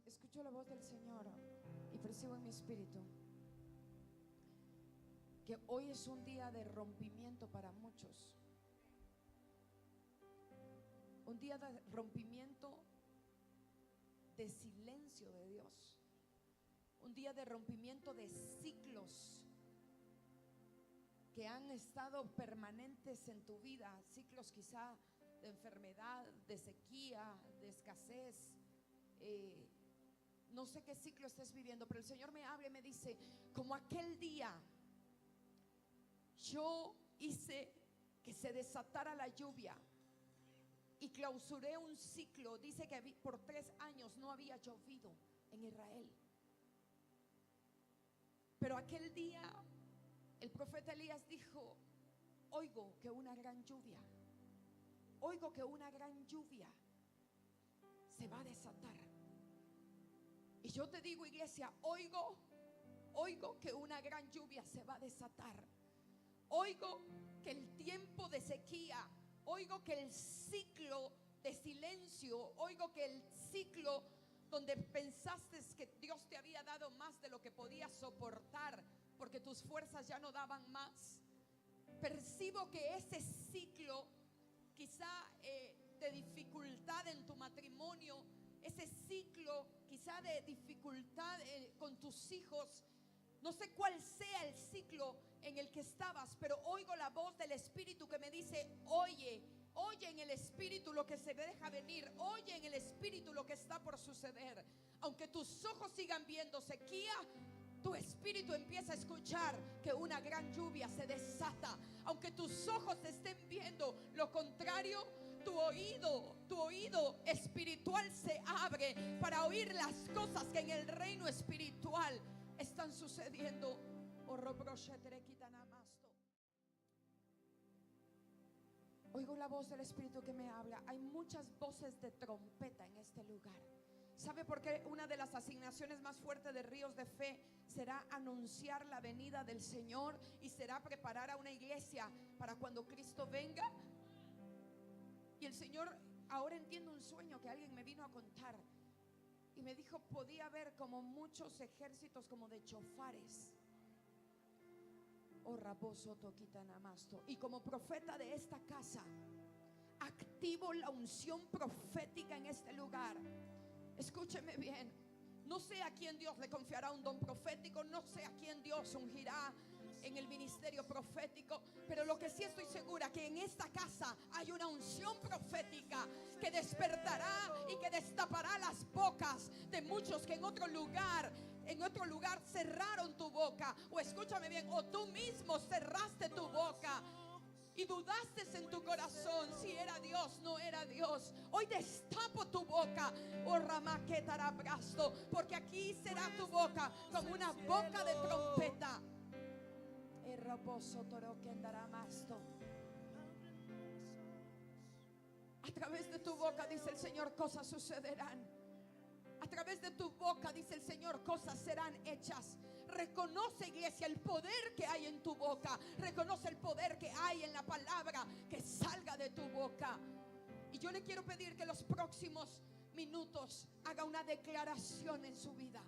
Escucho la voz del Señor y percibo en mi espíritu que hoy es un día de rompimiento para muchos. Un día de rompimiento de silencio de Dios. Un día de rompimiento de ciclos que han estado permanentes en tu vida. Ciclos quizá de enfermedad, de sequía, de escasez. No sé qué ciclo estés viviendo, pero el Señor me habla y me dice: como aquel día yo hice que se desatara la lluvia y clausuré un ciclo. Dice que por 3 años no había llovido en Israel. Pero aquel día el profeta Elías dijo: oigo que una gran lluvia, oigo que una gran lluvia se va a desatar. Y yo te digo, iglesia, oigo que una gran lluvia se va a desatar. Oigo que el tiempo de sequía, oigo que el ciclo de silencio, oigo que el ciclo donde pensaste que Dios te había dado más de lo que podías soportar porque tus fuerzas ya no daban más. Percibo que ese ciclo quizá de dificultad en tu matrimonio, ese ciclo quizá de dificultad con tus hijos, no sé cuál sea el ciclo en el que estabas, pero oigo la voz del Espíritu que me dice: oye en el Espíritu lo que se deja venir, oye en el Espíritu lo que está por suceder. Aunque tus ojos sigan viendo sequía, tu espíritu empieza a escuchar que una gran lluvia se desata. Aunque tus ojos estén viendo lo contrario, tu oído espiritual se abre para oír las cosas que en el reino espiritual están sucediendo. Oigo la voz del Espíritu que me habla. Hay muchas voces de trompeta en este lugar. ¿Sabe por qué? Una de las asignaciones más fuertes de Ríos de Fe será anunciar la venida del Señor y será preparar a una iglesia para cuando Cristo venga. Y el Señor, ahora entiendo un sueño que alguien me vino a contar y me dijo: podía ver como muchos ejércitos como de chofares. Y como profeta de esta casa, activo la unción profética en este lugar. Escúcheme bien. No sé a quién Dios le confiará un don profético, no sé a quién Dios ungirá en el ministerio profético, pero lo que sí estoy segura que en esta casa hay una unción profética que despertará y que destapará las bocas de muchos que en otro lugar cerraron tu boca. O escúchame bien, o tú mismo cerraste tu boca y dudaste en tu corazón si era Dios, no era Dios. Hoy destapo tu boca, oh Ramaquetarabrasto, porque aquí será tu boca como una boca de trompeta. A través de tu boca, dice el Señor, cosas sucederán. A través de tu boca, dice el Señor, cosas serán hechas. Reconoce, iglesia, el poder que hay en tu boca. Reconoce el poder que hay en la palabra que salga de tu boca. Y yo le quiero pedir que los próximos minutos haga una declaración en su vida.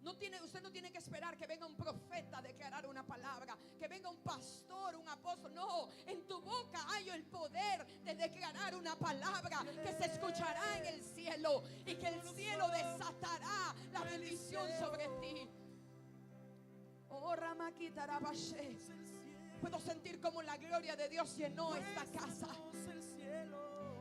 Usted no tiene que esperar que venga un profeta a declarar una palabra, que venga un pastor, un apóstol. No, en tu boca hay el poder de declarar una palabra que se escuchará en el cielo y que el cielo desatará la bendición sobre ti. Oh, puedo sentir como la gloria de Dios llenó esta casa.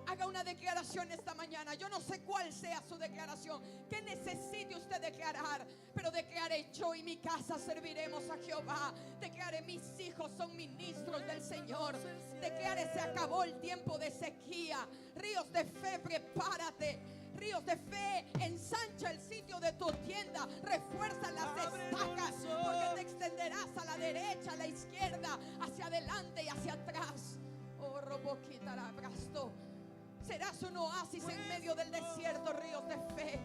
Haga una declaración esta mañana. Yo no sé cuál sea su declaración, que necesite usted declarar, pero declare: yo y mi casa serviremos a Jehová. Declare: mis hijos son ministros del Señor. Declare: se acabó el tiempo de sequía. Ríos de fe, prepárate. Ríos de fe, ensancha el sitio de tu tienda, refuerza las estacas, porque te extenderás a la derecha, a la izquierda, hacia adelante y hacia atrás. Oh, roboquita la abrazo. Serás un oasis en medio del desierto, ríos de fe.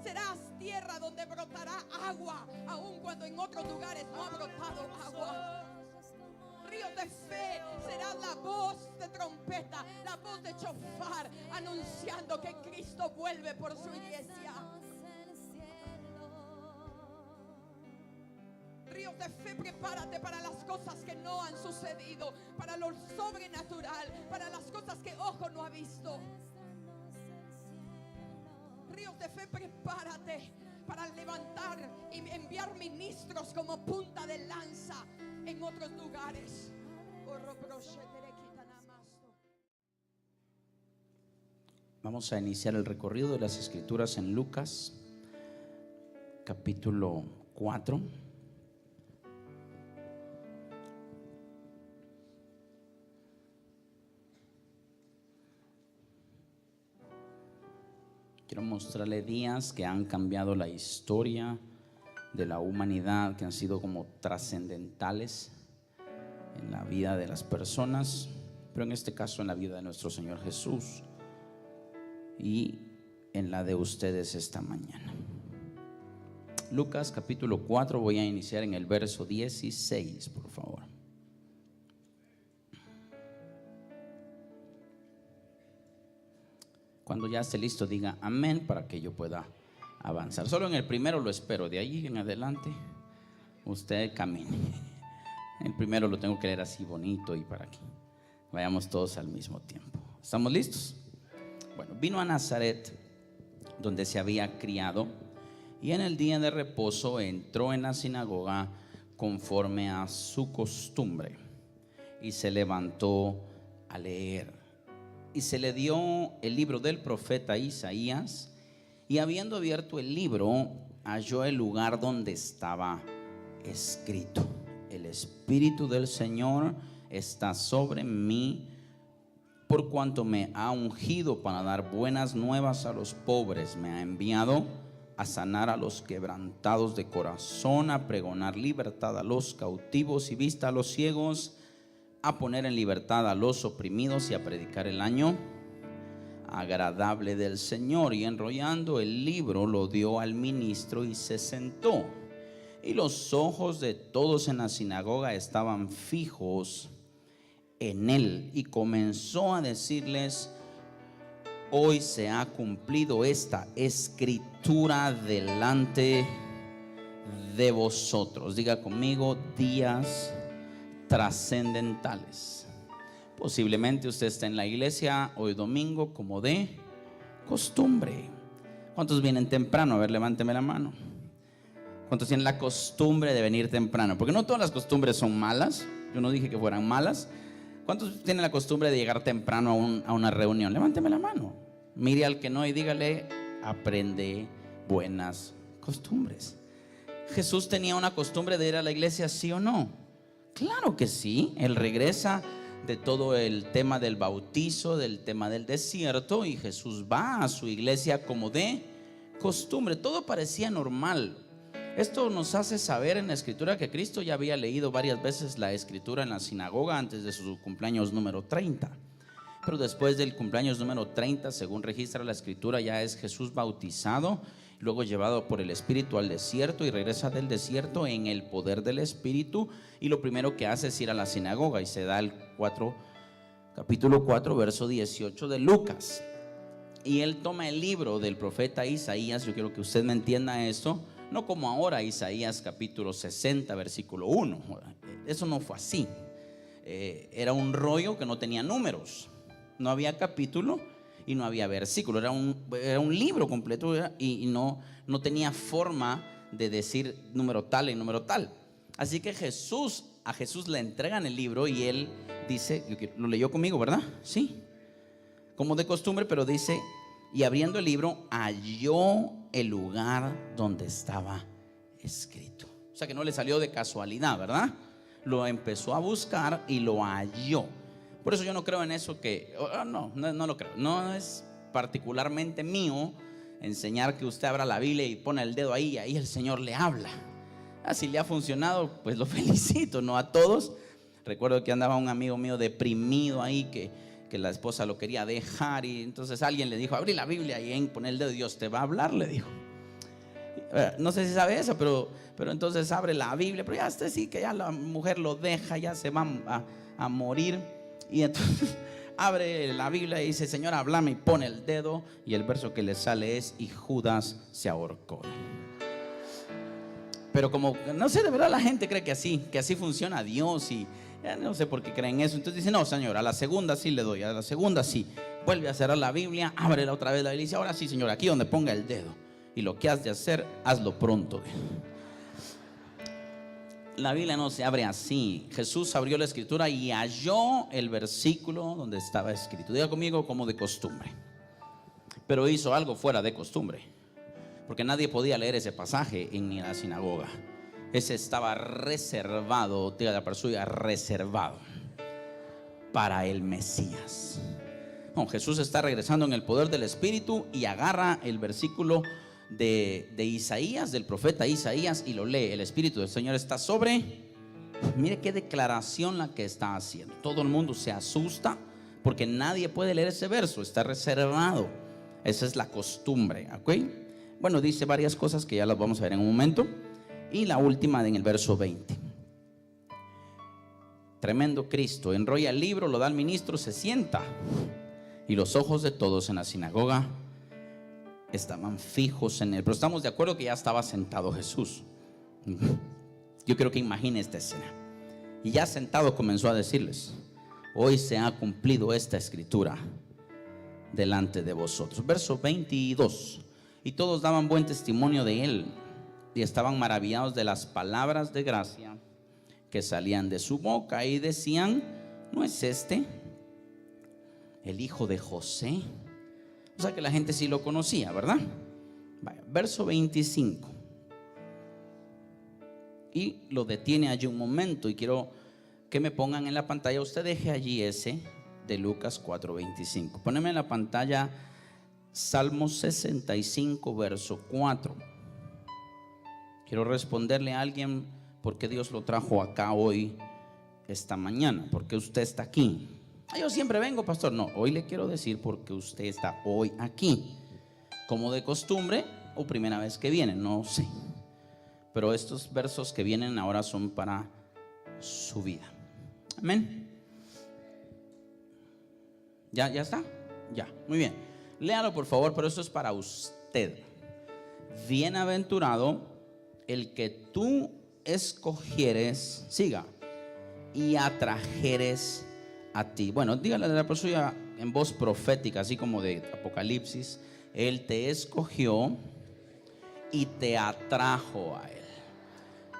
Serás tierra donde brotará agua, aun cuando en otros lugares no ha brotado agua. Ríos de fe, será la voz de trompeta, la voz de chofar, anunciando que Cristo vuelve por su iglesia. Ríos de fe, prepárate para las cosas que no han sucedido, para lo sobrenatural, para las cosas que ojo no ha visto. Ríos de fe, prepárate para levantar y enviar ministros como punta de lanza en otros lugares. Vamos a iniciar el recorrido de las Escrituras en Lucas, capítulo 4. Quiero mostrarle días que han cambiado la historia de la humanidad, que han sido como trascendentales en la vida de las personas, pero en este caso en la vida de nuestro Señor Jesús y en la de ustedes esta mañana. Lucas capítulo 4, voy a iniciar en el verso 16, por favor. Cuando ya esté listo, diga amén para que yo pueda avanzar. Solo en el primero lo espero, de ahí en adelante usted camine. El primero lo tengo que leer así bonito y para que vayamos todos al mismo tiempo. ¿Estamos listos? Bueno, vino a Nazaret, donde se había criado, y en el día de reposo entró en la sinagoga conforme a su costumbre y se levantó a leer. Y se le dio el libro del profeta Isaías, y habiendo abierto el libro, halló el lugar donde estaba escrito: el Espíritu del Señor está sobre mí, por cuanto me ha ungido para dar buenas nuevas a los pobres. Me ha enviado a sanar a los quebrantados de corazón, a pregonar libertad a los cautivos y vista a los ciegos, a poner en libertad a los oprimidos y a predicar el año agradable del Señor. Y enrollando el libro lo dio al ministro y se sentó. Y los ojos de todos en la sinagoga estaban fijos en él, y comenzó a decirles: hoy se ha cumplido esta escritura delante de vosotros. Diga conmigo: días trascendentales. Posiblemente usted está en la iglesia hoy domingo como de costumbre. ¿Cuántos vienen temprano? A ver, levánteme la mano. ¿Cuántos tienen la costumbre de venir temprano? Porque no todas las costumbres son malas. Yo no dije que fueran malas. ¿Cuántos tienen la costumbre de llegar temprano a una reunión? Levánteme la mano. Mire al que no y dígale: aprende buenas costumbres. ¿Jesús tenía una costumbre de ir a la iglesia, sí o no? Claro que sí. Él regresa de todo el tema del bautizo, del tema del desierto, y Jesús va a su iglesia como de costumbre. Todo parecía normal. Esto nos hace saber en la escritura que Cristo ya había leído varias veces la escritura en la sinagoga antes de su cumpleaños número 30. Pero después del cumpleaños número 30, según registra la escritura, ya es Jesús bautizado, luego llevado por el Espíritu al desierto, y regresa del desierto en el poder del Espíritu, y lo primero que hace es ir a la sinagoga, y se da el capítulo 4, verso 18 de Lucas. Y él toma el libro del profeta Isaías. Yo quiero que usted me entienda esto, no como ahora Isaías capítulo 60, versículo 1. Eso no fue así. Era un rollo que no tenía números, no había capítulo y no había versículo. Era un libro completo, y no tenía forma de decir número tal y número tal. Así que a Jesús le entregan el libro y él dice, lo leyó conmigo, ¿verdad? Sí. como de costumbre, pero dice, y abriendo el libro, halló el lugar donde estaba escrito. O sea que no le salió de casualidad, ¿verdad? Lo empezó a buscar y lo halló. Por eso yo no creo en eso que, no lo creo. No es particularmente mío enseñar que usted abra la Biblia y pone el dedo ahí y ahí el Señor le habla. Si le ha funcionado, pues lo felicito, no a todos. Recuerdo que andaba un amigo mío deprimido ahí que la esposa lo quería dejar, y entonces alguien le dijo, abrí la Biblia y en poner el dedo, Dios te va a hablar, le dijo. No sé si sabe eso, pero entonces abre la Biblia, pero ya sí que ya la mujer lo deja, ya se va a morir, y entonces abre la Biblia y dice, Señor, háblame, y pone el dedo, y el verso que le sale es, y Judas se ahorcó. Pero como, no sé, de verdad la gente cree que así funciona Dios, y ya no sé por qué creen eso. Entonces dice, no, Señor, a la segunda sí le doy, a la segunda sí. Vuelve a cerrar la Biblia, ábrela otra vez la Biblia y dice, ahora sí, Señor, aquí donde ponga el dedo. Y lo que has de hacer, hazlo pronto. La Biblia no se abre así. Jesús abrió la escritura y halló el versículo donde estaba escrito. Diga conmigo, como de costumbre. Pero hizo algo fuera de costumbre, porque nadie podía leer ese pasaje en la sinagoga. Ese estaba reservado, diga la persona, reservado para el Mesías. No, Jesús está regresando en el poder del Espíritu y agarra el versículo de Isaías, del profeta Isaías, y lo lee. El Espíritu del Señor está sobre. Mire qué declaración la que está haciendo. Todo el mundo se asusta porque nadie puede leer ese verso, está reservado. Esa es la costumbre, ¿ok? Bueno, dice varias cosas que ya las vamos a ver en un momento. Y la última en el verso 20. Tremendo Cristo, enrolla el libro, lo da al ministro, se sienta, y los ojos de todos en la sinagoga estaban fijos en él. Pero estamos de acuerdo que ya estaba sentado Jesús. Yo creo que imagine esta escena. Y ya sentado comenzó a decirles, hoy se ha cumplido esta escritura delante de vosotros. Verso 22. Y todos daban buen testimonio de él y estaban maravillados de las palabras de gracia que salían de su boca, y decían, ¿no es este el hijo de José? O sea que la gente sí lo conocía, ¿verdad? Vaya, verso 25. Y lo detiene allí un momento, y quiero que me pongan en la pantalla. Usted deje allí ese de Lucas 4:25. Póneme en la pantalla Salmo 65, verso 4. Quiero responderle a alguien por qué Dios lo trajo acá hoy, esta mañana. ¿Por qué usted está aquí? Yo siempre vengo, pastor. No, hoy le quiero decir por qué usted está hoy aquí. Como de costumbre o primera vez que viene, no sé. Pero estos versos que vienen ahora son para su vida. Amén. ¿Ya está? Ya, muy bien. Léalo por favor, pero esto es para usted. Bienaventurado el que tú escogieres, siga, y atrajeres a ti. Bueno, dígale a la persona en voz profética, así como de Apocalipsis, él te escogió y te atrajo a él.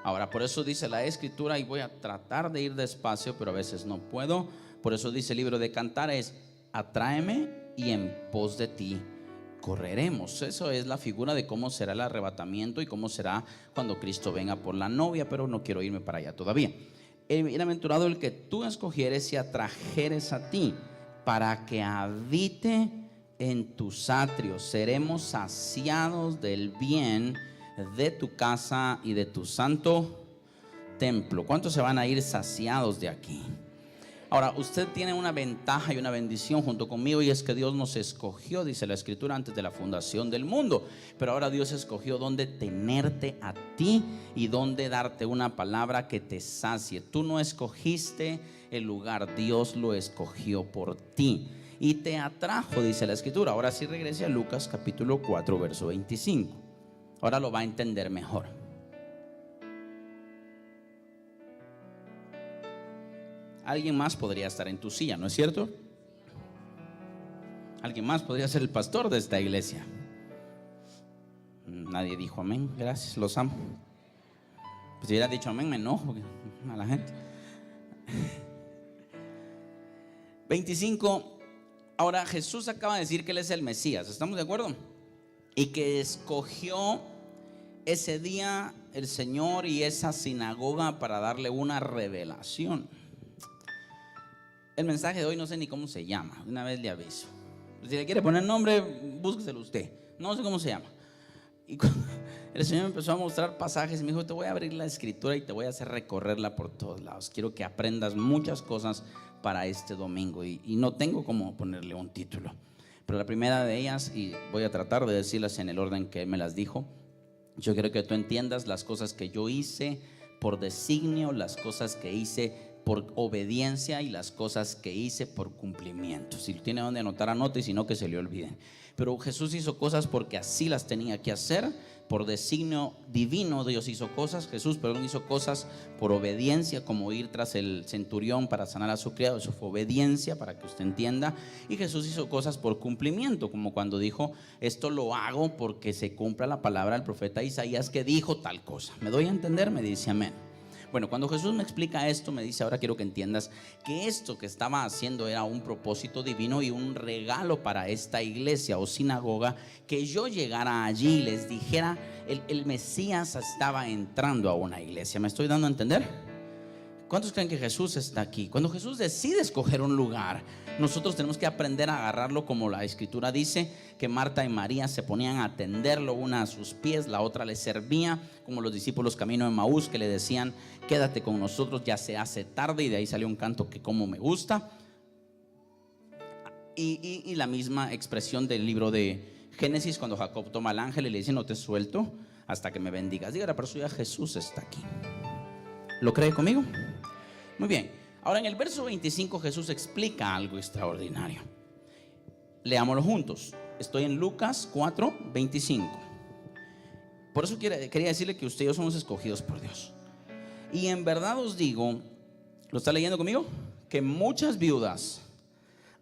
Ahora, por eso dice la escritura, y voy a tratar de ir despacio, pero a veces no puedo. Por eso dice el libro de Cantares, atráeme y en pos de ti correremos. Eso es la figura de cómo será el arrebatamiento y cómo será cuando Cristo venga por la novia, pero no quiero irme para allá todavía. Bienaventurado el que tú escogieres y atrajeres a ti, para que habite en tus atrios. Seremos saciados del bien de tu casa y de tu santo templo. ¿Cuántos se van a ir saciados de aquí? Ahora, usted tiene una ventaja y una bendición junto conmigo, y es que Dios nos escogió, dice la escritura, antes de la fundación del mundo. Pero ahora Dios escogió dónde tenerte a ti y dónde darte una palabra que te sacie. Tú no escogiste el lugar, Dios lo escogió por ti y te atrajo, dice la escritura. Ahora sí regrese a Lucas capítulo 4, verso 25. Ahora lo va a entender mejor. Alguien más podría estar en tu silla, ¿no es cierto? Alguien más podría ser el pastor de esta iglesia. Nadie dijo amén. Gracias, los amo. Pues si hubiera dicho amén, me enojo a la gente. 25. Ahora Jesús acaba de decir que Él es el Mesías, ¿estamos de acuerdo? Y que escogió ese día el Señor y esa sinagoga para darle una revelación. El mensaje de hoy no sé ni cómo se llama, una vez le aviso. Si le quiere poner nombre, búsqueselo usted. No sé cómo se llama. Y cuando el Señor me empezó a mostrar pasajes, me dijo: te voy a abrir la escritura y te voy a hacer recorrerla por todos lados. Quiero que aprendas muchas cosas para este domingo, y no tengo cómo ponerle un título, pero la primera de ellas, y voy a tratar de decirlas en el orden que Él me las dijo. Yo quiero que tú entiendas las cosas que yo hice por designio, las cosas que hice por obediencia y las cosas que hice por cumplimiento. Si tiene donde anotar, anote, y si no, que se le olviden. Pero Jesús hizo cosas porque así las tenía que hacer. Por designio divino Dios hizo cosas. Jesús, perdón, hizo cosas por obediencia, como ir tras el centurión para sanar a su criado. Eso fue obediencia, para que usted entienda. Y Jesús hizo cosas por cumplimiento, como cuando dijo: esto lo hago porque se cumpla la palabra del profeta Isaías que dijo tal cosa. ¿Me doy a entender? Me dice amén. Bueno, cuando Jesús me explica esto, me dice: ahora quiero que entiendas que esto que estaba haciendo era un propósito divino y un regalo para esta iglesia o sinagoga, que yo llegara allí y les dijera: el Mesías estaba entrando a una iglesia. ¿Me estoy dando a entender? ¿Cuántos creen que Jesús está aquí? Cuando Jesús decide escoger un lugar, nosotros tenemos que aprender a agarrarlo, como la escritura dice, que Marta y María se ponían a atenderlo, una a sus pies, la otra le servía, como los discípulos camino de Emaús, que le decían: quédate con nosotros, ya se hace tarde. Y de ahí salió un canto que como me gusta. Y la misma expresión del libro de Génesis, cuando Jacob toma al ángel y le dice: no te suelto hasta que me bendigas. Diga la persona: Jesús está aquí. ¿Lo cree conmigo? Muy bien. Ahora, en el verso 25 Jesús explica algo extraordinario. Leámoslo juntos. Estoy en Lucas 4:25. Por eso quería decirle que usted y yo somos escogidos por Dios. Y en verdad os digo, ¿lo está leyendo conmigo? Que muchas viudas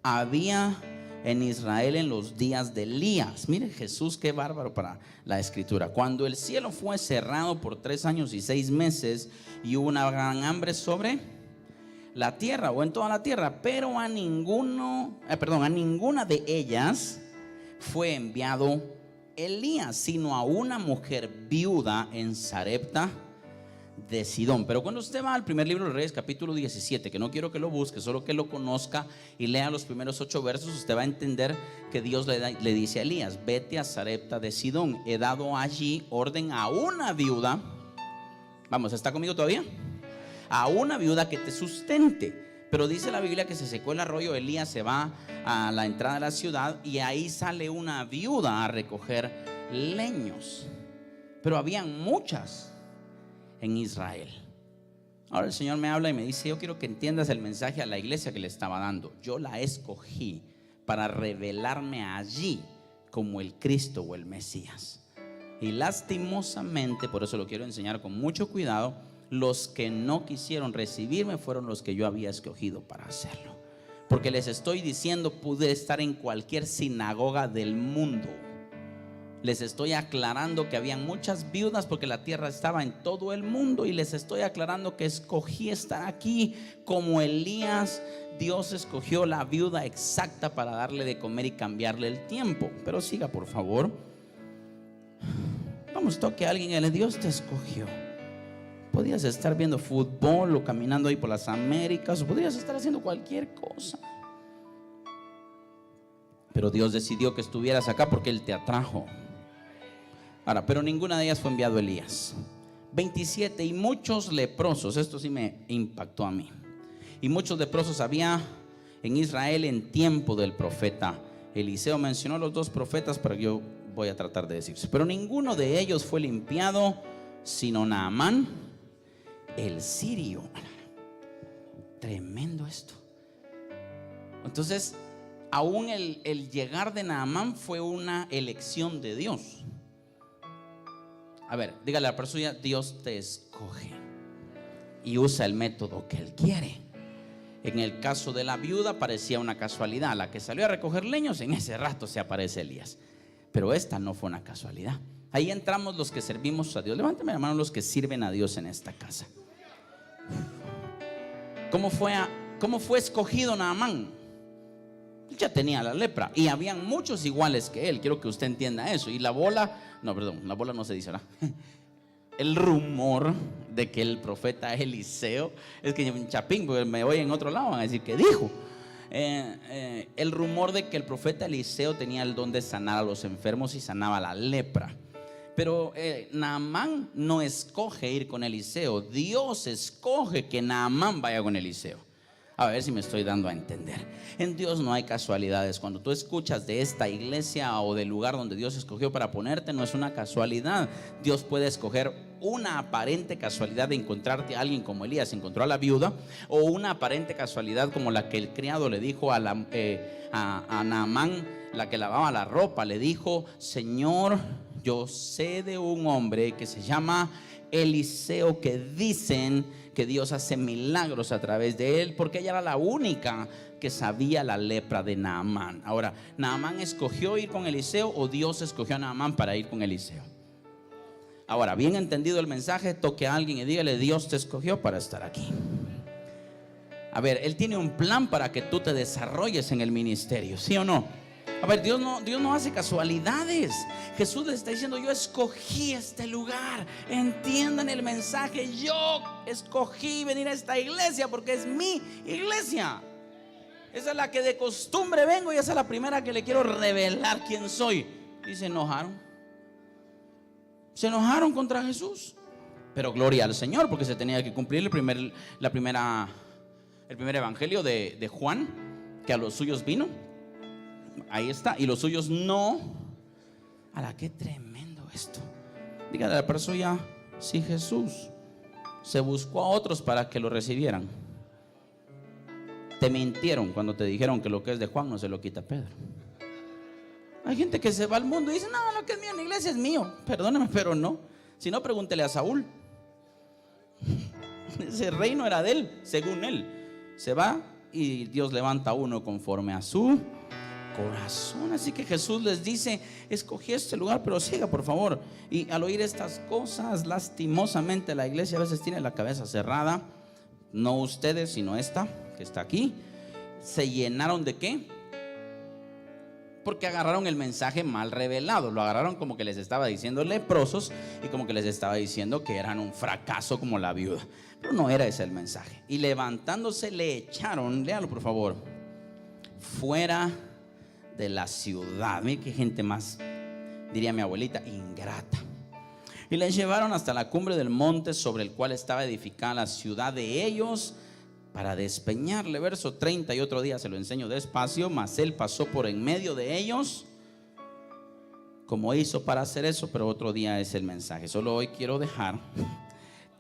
había en Israel en los días de Elías. Mire Jesús, qué bárbaro para la escritura. Cuando el cielo fue cerrado por 3 años y 6 meses y hubo una gran hambre sobre la tierra, o en toda la tierra, pero a ninguna de ellas fue enviado Elías, sino a una mujer viuda en Sarepta de Sidón. Pero cuando usted va al primer libro de Reyes, capítulo 17, que no quiero que lo busque, solo que lo conozca y lea los primeros 8 versos, usted va a entender que Dios le dice a Elías: vete a Sarepta de Sidón, he dado allí orden a una viuda. Vamos, ¿está conmigo todavía? A una viuda que te sustente. Pero dice la Biblia que se secó el arroyo. Elías se va a la entrada de la ciudad y ahí sale una viuda a recoger leños. Pero habían muchas en Israel. Ahora el Señor me habla y me dice: yo quiero que entiendas el mensaje a la iglesia que le estaba dando. Yo la escogí para revelarme allí como el Cristo o el Mesías. Y lastimosamente, por eso lo quiero enseñar con mucho cuidado, los que no quisieron recibirme fueron los que yo había escogido para hacerlo. Porque les estoy diciendo, pude estar en cualquier sinagoga del mundo. Les estoy aclarando que habían muchas viudas porque la tierra estaba en todo el mundo. Y les estoy aclarando que escogí estar aquí como Elías. Dios escogió la viuda exacta para darle de comer y cambiarle el tiempo. Pero siga, por favor. Vamos, toque a alguien y dile: Dios te escogió. Podías estar viendo fútbol o caminando ahí por las Américas, o podrías estar haciendo cualquier cosa, pero Dios decidió que estuvieras acá porque Él te atrajo. Ahora, pero ninguna de ellas fue enviado Elías. 27. Y muchos leprosos, esto sí me impactó a mí, y muchos leprosos había en Israel en tiempo del profeta Eliseo. Mencionó los 2 profetas, pero yo voy a tratar de decirse. Pero ninguno de ellos fue limpiado, sino Naamán el sirio. Tremendo esto. Entonces, aún el llegar de Naamán fue una elección de Dios. A ver, dígale a la persona: Dios te escoge y usa el método que Él quiere. En el caso de la viuda parecía una casualidad. La que salió a recoger leños, en ese rato se aparece Elías. Pero esta no fue una casualidad. Ahí entramos los que servimos a Dios. Levántame la mano los que sirven a Dios en esta casa. ¿Cómo fue escogido Naamán? Ya tenía la lepra y habían muchos iguales que él. Quiero que usted entienda eso. Y la bola no se dice, ¿verdad? El rumor de que el profeta Eliseo, es que en Chapín, porque me oyen en otro lado, van a decir que dijo. El rumor de que el profeta Eliseo tenía el don de sanar a los enfermos y sanaba la lepra. Pero Naamán no escoge ir con Eliseo. Dios escoge que Naamán vaya con Eliseo. A ver si me estoy dando a entender. En Dios no hay casualidades. Cuando tú escuchas de esta iglesia o del lugar donde Dios escogió para ponerte, no es una casualidad. Dios puede escoger una aparente casualidad de encontrarte a alguien como Elías encontró a la viuda, o una aparente casualidad como la que el criado le dijo a Naamán, la que lavaba la ropa, le dijo: Señor, yo sé de un hombre que se llama Eliseo, que dicen que Dios hace milagros a través de él, porque ella era la única que sabía la lepra de Naamán. Ahora, ¿Naamán escogió ir con Eliseo o Dios escogió a Naamán para ir con Eliseo? Ahora, bien entendido el mensaje, toque a alguien y dígale: Dios te escogió para estar aquí. A ver, Él tiene un plan para que tú te desarrolles en el ministerio, ¿sí o no? A ver, Dios no hace casualidades. Jesús le está diciendo: yo escogí este lugar. Entiendan el mensaje. Yo escogí venir a esta iglesia porque es mi iglesia. Esa es la que de costumbre vengo y esa es la primera que le quiero revelar quién soy. Y se enojaron. Se enojaron contra Jesús. Pero gloria al Señor, porque se tenía que cumplir el primer evangelio de Juan, que a los suyos vino. Ahí está. Y los suyos no. ¡Hala, qué tremendo esto! Dígale a la persona: si Jesús se buscó a otros para que lo recibieran, te mintieron cuando te dijeron que lo que es de Juan no se lo quita Pedro. Hay gente que se va al mundo y dice: no, lo que es mío en la iglesia es mío. Perdóneme, pero no. Si no, pregúntele a Saúl. Ese reino era de él, según él. Se va y Dios levanta a uno conforme a su corazón. Así que Jesús les dice: escogí este lugar, pero siga por favor. Y al oír estas cosas, lastimosamente la iglesia a veces tiene la cabeza cerrada. No ustedes, sino esta que está aquí. ¿Se llenaron de qué? Porque agarraron el mensaje mal revelado. Lo agarraron como que les estaba diciendo leprosos y como que les estaba diciendo que eran un fracaso como la viuda. Pero no era ese el mensaje. Y levantándose le echaron, léalo por favor, fuera de la ciudad. Mire qué gente más, diría mi abuelita, ingrata. Y les llevaron hasta la cumbre del monte sobre el cual estaba edificada la ciudad de ellos, para despeñarle. Verso 30, y otro día se lo enseño despacio. Mas él pasó por en medio de ellos, como hizo para hacer eso, pero otro día es el mensaje. Solo hoy quiero dejar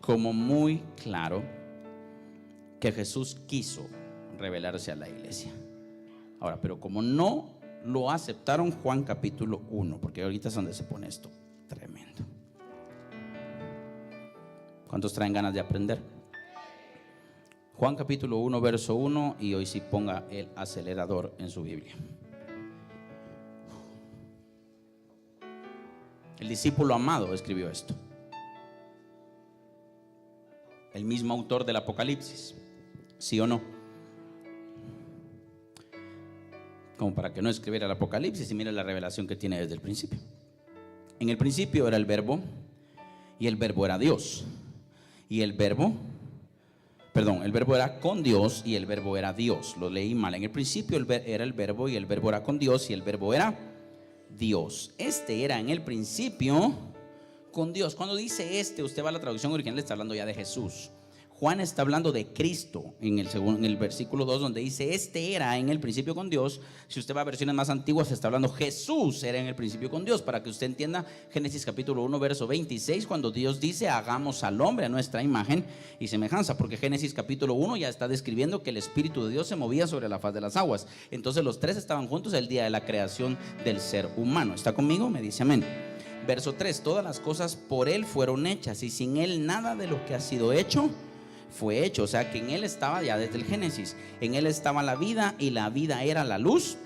como muy claro que Jesús quiso revelarse a la iglesia. Ahora, pero como no lo aceptaron, Juan capítulo 1, porque ahorita es donde se pone esto tremendo. ¿Cuántos traen ganas de aprender? Juan capítulo 1, verso 1, y hoy sí ponga el acelerador en su Biblia. El discípulo amado escribió esto. El mismo autor del Apocalipsis, ¿sí o no? Como para que no escribiera el Apocalipsis y mire la revelación que tiene desde el principio. En el principio era el verbo, y el verbo era Dios, y el verbo era con Dios y el verbo era Dios. Lo leí mal. En el principio era el verbo y el verbo era con Dios y el verbo era Dios. Este era en el principio con Dios. Cuando dice usted va a la traducción original, está hablando ya de Jesús. Juan está hablando de Cristo en el versículo 2, donde dice: este era en el principio con Dios. Si usted va a versiones más antiguas, está hablando Jesús era en el principio con Dios. Para que usted entienda, Génesis capítulo 1, verso 26, cuando Dios dice: hagamos al hombre a nuestra imagen y semejanza. Porque Génesis capítulo 1 ya está describiendo que el Espíritu de Dios se movía sobre la faz de las aguas. Entonces los tres estaban juntos el día de la creación del ser humano. ¿Está conmigo? Me dice amén. Verso 3: todas las cosas por Él fueron hechas, y sin Él nada de lo que ha sido hecho fue hecho. O sea que en Él estaba, ya desde el Génesis, en Él estaba la vida, y la vida era la luz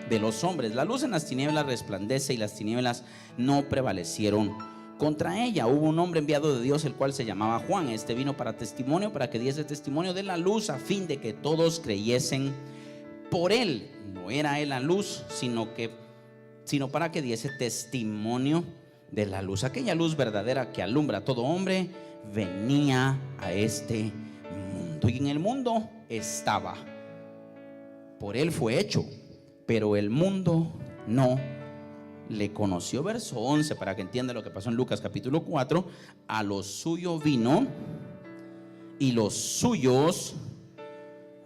de los hombres. La luz en las tinieblas resplandece, y las tinieblas no prevalecieron contra ella. Hubo un hombre enviado de Dios, el cual se llamaba Juan. Este vino para testimonio, para que diese testimonio de la luz, a fin de que todos creyesen Por él, no era él la luz, sino para que diese testimonio de la luz. Aquella luz verdadera que alumbra a todo hombre venía a este mundo, y en el mundo estaba. Por él fue hecho, pero el mundo no le conoció. Verso 11, para que entienda lo que pasó en Lucas capítulo 4. A lo suyo vino, y los suyos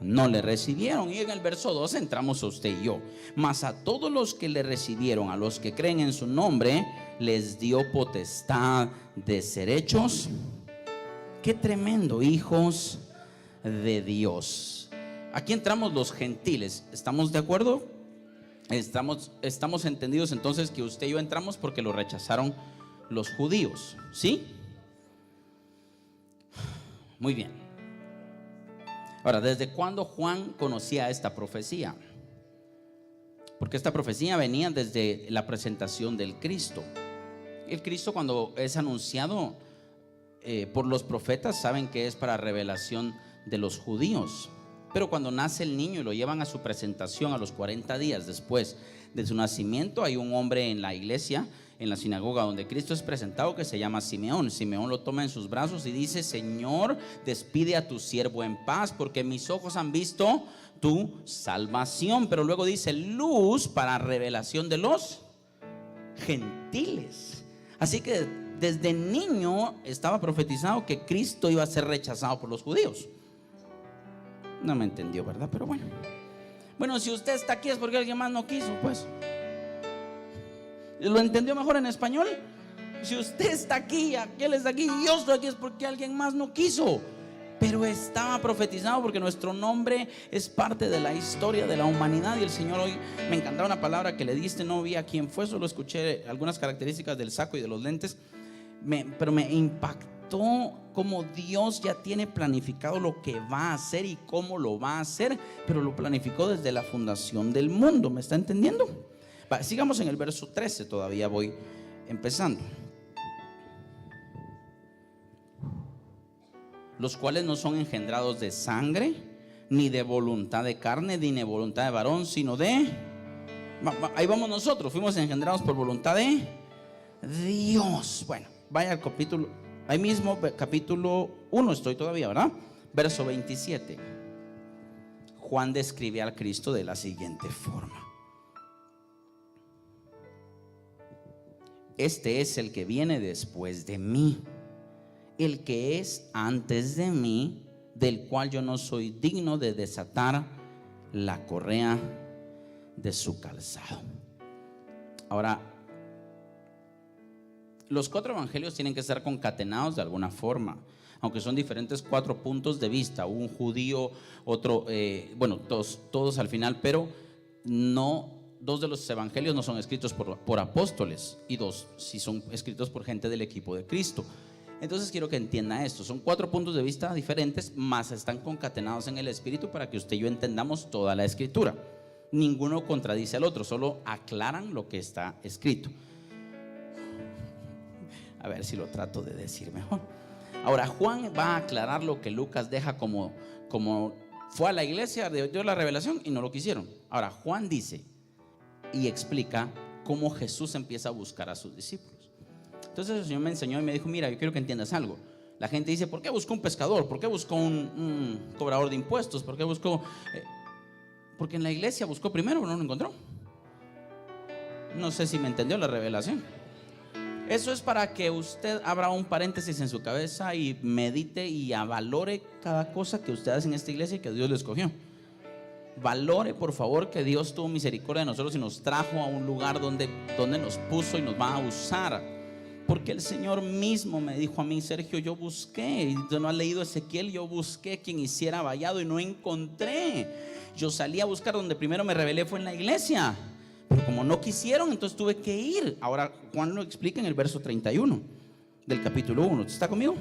no le recibieron. Y en el verso 12 entramos a usted y yo. Mas a todos los que le recibieron, a los que creen en su nombre, les dio potestad de ser hechos. Qué tremendo, hijos de Dios. Aquí entramos los gentiles. ¿Estamos de acuerdo? Estamos entendidos entonces que usted y yo entramos porque lo rechazaron los judíos, ¿sí? Muy bien. Ahora, ¿desde cuándo Juan conocía esta profecía? Porque esta profecía venía desde la presentación del Cristo. El Cristo, cuando es anunciado por los profetas, saben que es para revelación de los judíos. Pero cuando nace el niño y lo llevan a su presentación a los 40 días después de su nacimiento, hay un hombre en la iglesia, en la sinagoga donde Cristo es presentado, que se llama Simeón. Simeón lo toma en sus brazos y dice: Señor, despide a tu siervo en paz, porque mis ojos han visto tu salvación. Pero luego dice: luz para revelación de los gentiles. Así que desde niño estaba profetizado que Cristo iba a ser rechazado por los judíos. No me entendió, ¿verdad? Pero bueno, si usted está aquí es porque alguien más no quiso, pues. ¿Lo entendió mejor en español? Si usted está aquí, aquel está aquí y yo estoy aquí, es porque alguien más no quiso. Pero estaba profetizado porque nuestro nombre es parte de la historia de la humanidad. Y el Señor hoy, me encantaba una palabra que le diste, no vi a quién fue, solo escuché algunas características del saco y de los lentes, pero me impactó cómo Dios ya tiene planificado lo que va a hacer y cómo lo va a hacer, pero lo planificó desde la fundación del mundo. ¿Me está entendiendo? Sigamos en el verso 13, todavía voy empezando. Los cuales no son engendrados de sangre, ni de voluntad de carne, ni de voluntad de varón, sino de... Ahí vamos nosotros, fuimos engendrados por voluntad de Dios. Bueno, vaya al capítulo, ahí mismo, capítulo 1 estoy todavía, ¿verdad? Verso 27. Juan describe al Cristo de la siguiente forma: este es el que viene después de mí, el que es antes de mí, del cual yo no soy digno de desatar la correa de su calzado. Ahora, los 4 evangelios tienen que estar concatenados de alguna forma, aunque son diferentes 4 puntos de vista. Un judío, otro, todos al final, pero no. 2 de los evangelios no son escritos por apóstoles, y 2 sí son escritos por gente del equipo de Cristo. Entonces quiero que entienda esto: son 4 puntos de vista diferentes, más están concatenados en el Espíritu para que usted y yo entendamos toda la Escritura. Ninguno contradice al otro, solo aclaran lo que está escrito. A ver si lo trato de decir mejor. Ahora, Juan va a aclarar lo que Lucas deja como fue a la iglesia, dio la revelación y no lo quisieron. Ahora, Juan dice y explica cómo Jesús empieza a buscar a sus discípulos. Entonces el Señor me enseñó y me dijo: mira, yo quiero que entiendas algo. La gente dice: ¿por qué buscó un pescador? ¿Por qué buscó un cobrador de impuestos? ¿Por qué buscó? Porque en la iglesia buscó primero, pero no lo encontró. No sé si me entendió la revelación. Eso es para que usted abra un paréntesis en su cabeza y medite y avalore cada cosa que usted hace en esta iglesia y que Dios le escogió. Valore, por favor, que Dios tuvo misericordia de nosotros y nos trajo a un lugar donde nos puso y nos va a usar. Porque el Señor mismo me dijo a mí: Sergio, yo busqué, y tú no has leído Ezequiel, yo busqué quien hiciera vallado y no encontré. Yo salí a buscar, donde primero me rebelé fue en la iglesia, pero como no quisieron, entonces tuve que ir. Ahora Juan lo explica en el verso 31 del capítulo 1. ¿Está conmigo?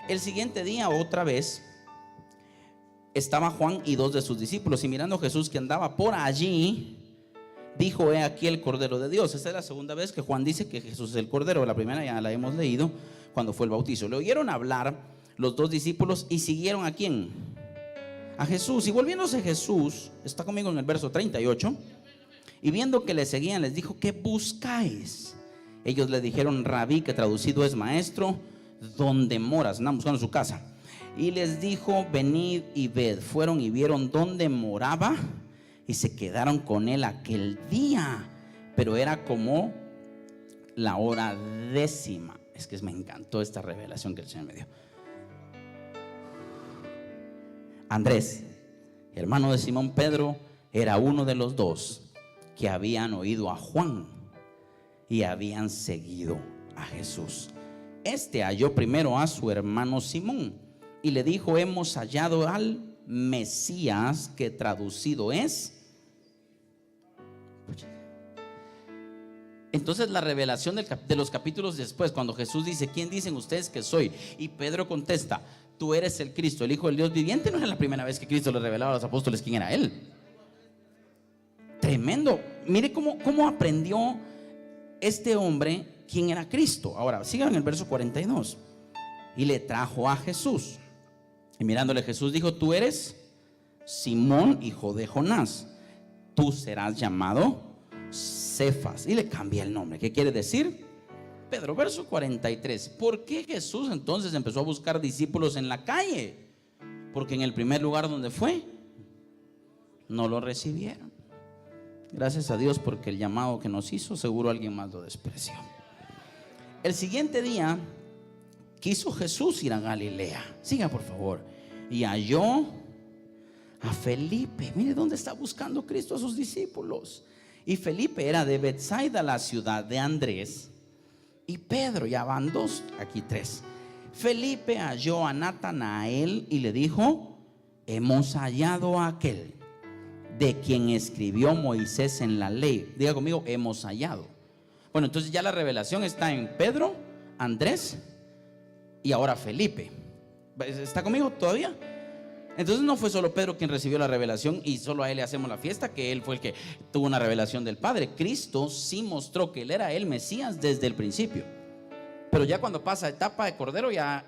El siguiente día, otra vez, estaba Juan y 2 de sus discípulos, y mirando a Jesús que andaba por allí, dijo: he aquí el Cordero de Dios. Esta es la segunda vez que Juan dice que Jesús es el Cordero. La primera ya la hemos leído cuando fue el bautizo. Le oyeron hablar los 2 discípulos y siguieron ¿a quién? a Jesús. Y volviéndose Jesús, está conmigo en el verso 38, y viendo que le seguían, les dijo: ¿qué buscáis? Ellos le dijeron: Rabí, que traducido es maestro, ¿dónde moras? Andan buscando su casa. Y les dijo: venid y ved. Fueron y vieron dónde moraba, y se quedaron con él aquel día. Pero era como la hora 10ª. Es que me encantó esta revelación que el Señor me dio. Andrés, hermano de Simón Pedro, era uno de los dos que habían oído a Juan y habían seguido a Jesús. Este halló primero a su hermano Simón y le dijo: hemos hallado al Mesías, que traducido es. Entonces la revelación de los capítulos después, cuando Jesús dice: ¿quién dicen ustedes que soy? Y Pedro contesta: tú eres el Cristo, el Hijo del Dios viviente. No era la primera vez que Cristo le revelaba a los apóstoles quién era él. Tremendo. Mire cómo aprendió este hombre quién era Cristo. Ahora sigan en el verso 42. Y le trajo a Jesús, y mirándole Jesús dijo: tú eres Simón, hijo de Jonás, tú serás llamado Cefas. Y le cambia el nombre. ¿Qué quiere decir? Pedro. Verso 43. ¿Por qué Jesús entonces empezó a buscar discípulos en la calle? Porque en el primer lugar donde fue, no lo recibieron. Gracias a Dios, porque el llamado que nos hizo, seguro alguien más lo despreció. El siguiente día quiso Jesús ir a Galilea. Siga por favor. Y halló a Felipe. Mire dónde está buscando Cristo a sus discípulos. Y Felipe era de Betsaida, la ciudad de Andrés y Pedro. Ya van dos, aquí tres. Felipe halló a Natanael y le dijo: hemos hallado a aquel de quien escribió Moisés en la ley. Diga conmigo: hemos hallado. Bueno, entonces ya la revelación está en Pedro, Andrés y ahora Felipe. ¿Está conmigo todavía? Entonces no fue solo Pedro quien recibió la revelación y solo a él le hacemos la fiesta, que él fue el que tuvo una revelación del Padre. Cristo sí mostró que él era el Mesías desde el principio. Pero ya cuando pasa etapa de Cordero, ya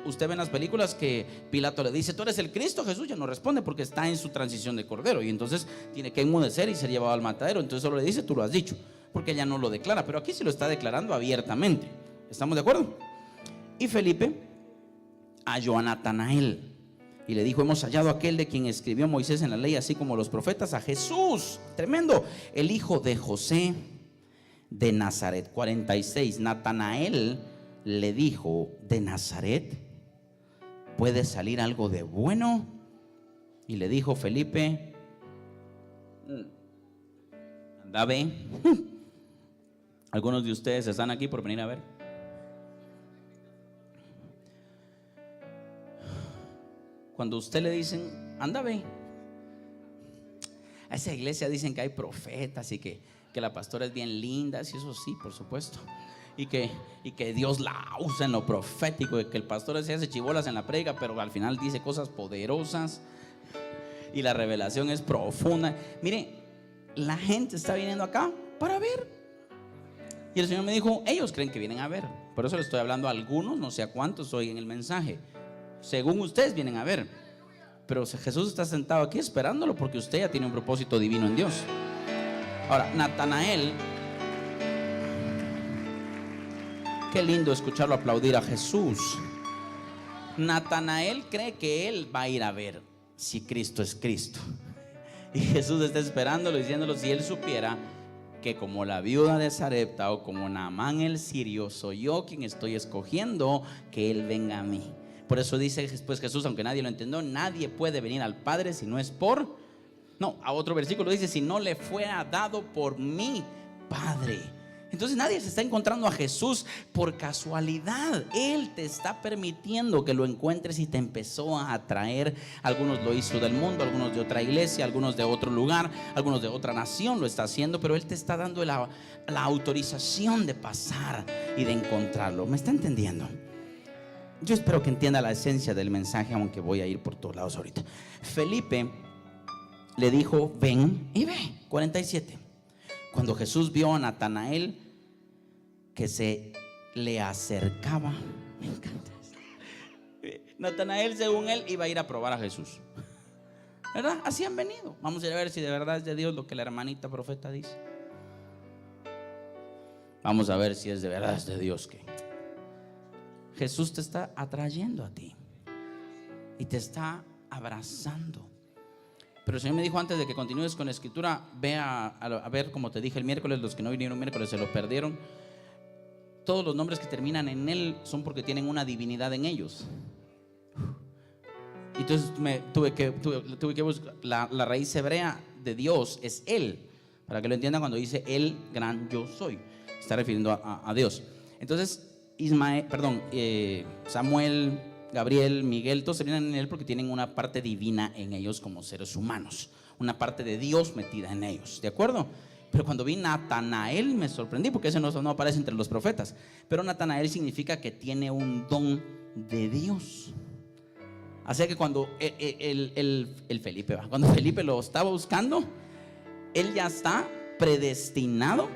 usted ve en las películas que Pilato le dice: tú eres el Cristo. Jesús ya no responde porque está en su transición de Cordero, y entonces tiene que enmudecer y ser llevado al matadero. Entonces solo le dice: tú lo has dicho, porque ya no lo declara. Pero aquí sí lo está declarando abiertamente. ¿Estamos de acuerdo? Y Felipe halló a Natanael y le dijo: hemos hallado a aquel de quien escribió Moisés en la ley, así como los profetas, a Jesús, tremendo, el hijo de José de Nazaret. 46. Natanael le dijo: ¿de Nazaret puede salir algo de bueno? Y le dijo Felipe: anda, ve. Algunos de ustedes están aquí por venir a ver. Cuando a usted le dicen: anda, ve. A esa iglesia dicen que hay profetas y que la pastora es bien linda. Sí, eso sí, por supuesto. Y que Dios la usa en lo profético, y que el pastor se hace chibolas en la predica, pero al final dice cosas poderosas y la revelación es profunda. Mire, la gente está viniendo acá para ver. Y el Señor me dijo: ellos creen que vienen a ver. Por eso le estoy hablando a algunos, no sé a cuántos hoy en el mensaje. Según ustedes vienen a ver, pero Jesús está sentado aquí esperándolo, porque usted ya tiene un propósito divino en Dios. Ahora, Natanael, qué lindo escucharlo aplaudir a Jesús. Natanael cree que él va a ir a ver si Cristo es Cristo, y Jesús está esperándolo, diciéndolo: si él supiera que como la viuda de Sarepta o como Naamán el sirio, soy yo quien estoy escogiendo que él venga a mí. Por eso dice después Jesús, aunque nadie lo entendió: nadie puede venir al Padre si no es por... No, a otro versículo dice: si no le fuera dado por mi Padre. Entonces nadie se está encontrando a Jesús por casualidad. Él te está permitiendo que lo encuentres y te empezó a atraer. Algunos lo hizo del mundo, algunos de otra iglesia, algunos de otro lugar, algunos de otra nación lo está haciendo, pero Él te está dando la autorización de pasar y de encontrarlo. ¿Me está entendiendo? Yo espero que entienda la esencia del mensaje, aunque voy a ir por todos lados ahorita. Felipe le dijo: ven y ve. 47. Cuando Jesús vio a Natanael que se le acercaba, me encanta esto. Natanael, según él, iba a ir a probar a Jesús. ¿verdad? Así han venido. Vamos a ir a ver si de verdad es de Dios lo que la hermanita profeta dice. Vamos a ver si es de verdad es de Dios que Jesús te está atrayendo a ti y te está abrazando. Pero el Señor me dijo antes de que continúes con la escritura, ve a ver, como te dije el miércoles, los que no vinieron miércoles se lo perdieron. Todos los nombres que terminan en él son porque tienen una divinidad en ellos. Entonces tuve que buscar la raíz hebrea de Dios es él, para que lo entiendan cuando dice el gran yo soy. Está refiriendo a Dios. Entonces Samuel, Gabriel, Miguel, todos se vienen en él porque tienen una parte divina en ellos como seres humanos, una parte de Dios metida en ellos, ¿de acuerdo? Pero cuando vi Natanael me sorprendí porque ese no aparece entre los profetas. Pero Natanael significa que tiene un don de Dios. Así que cuando cuando Felipe lo estaba buscando, él ya está predestinado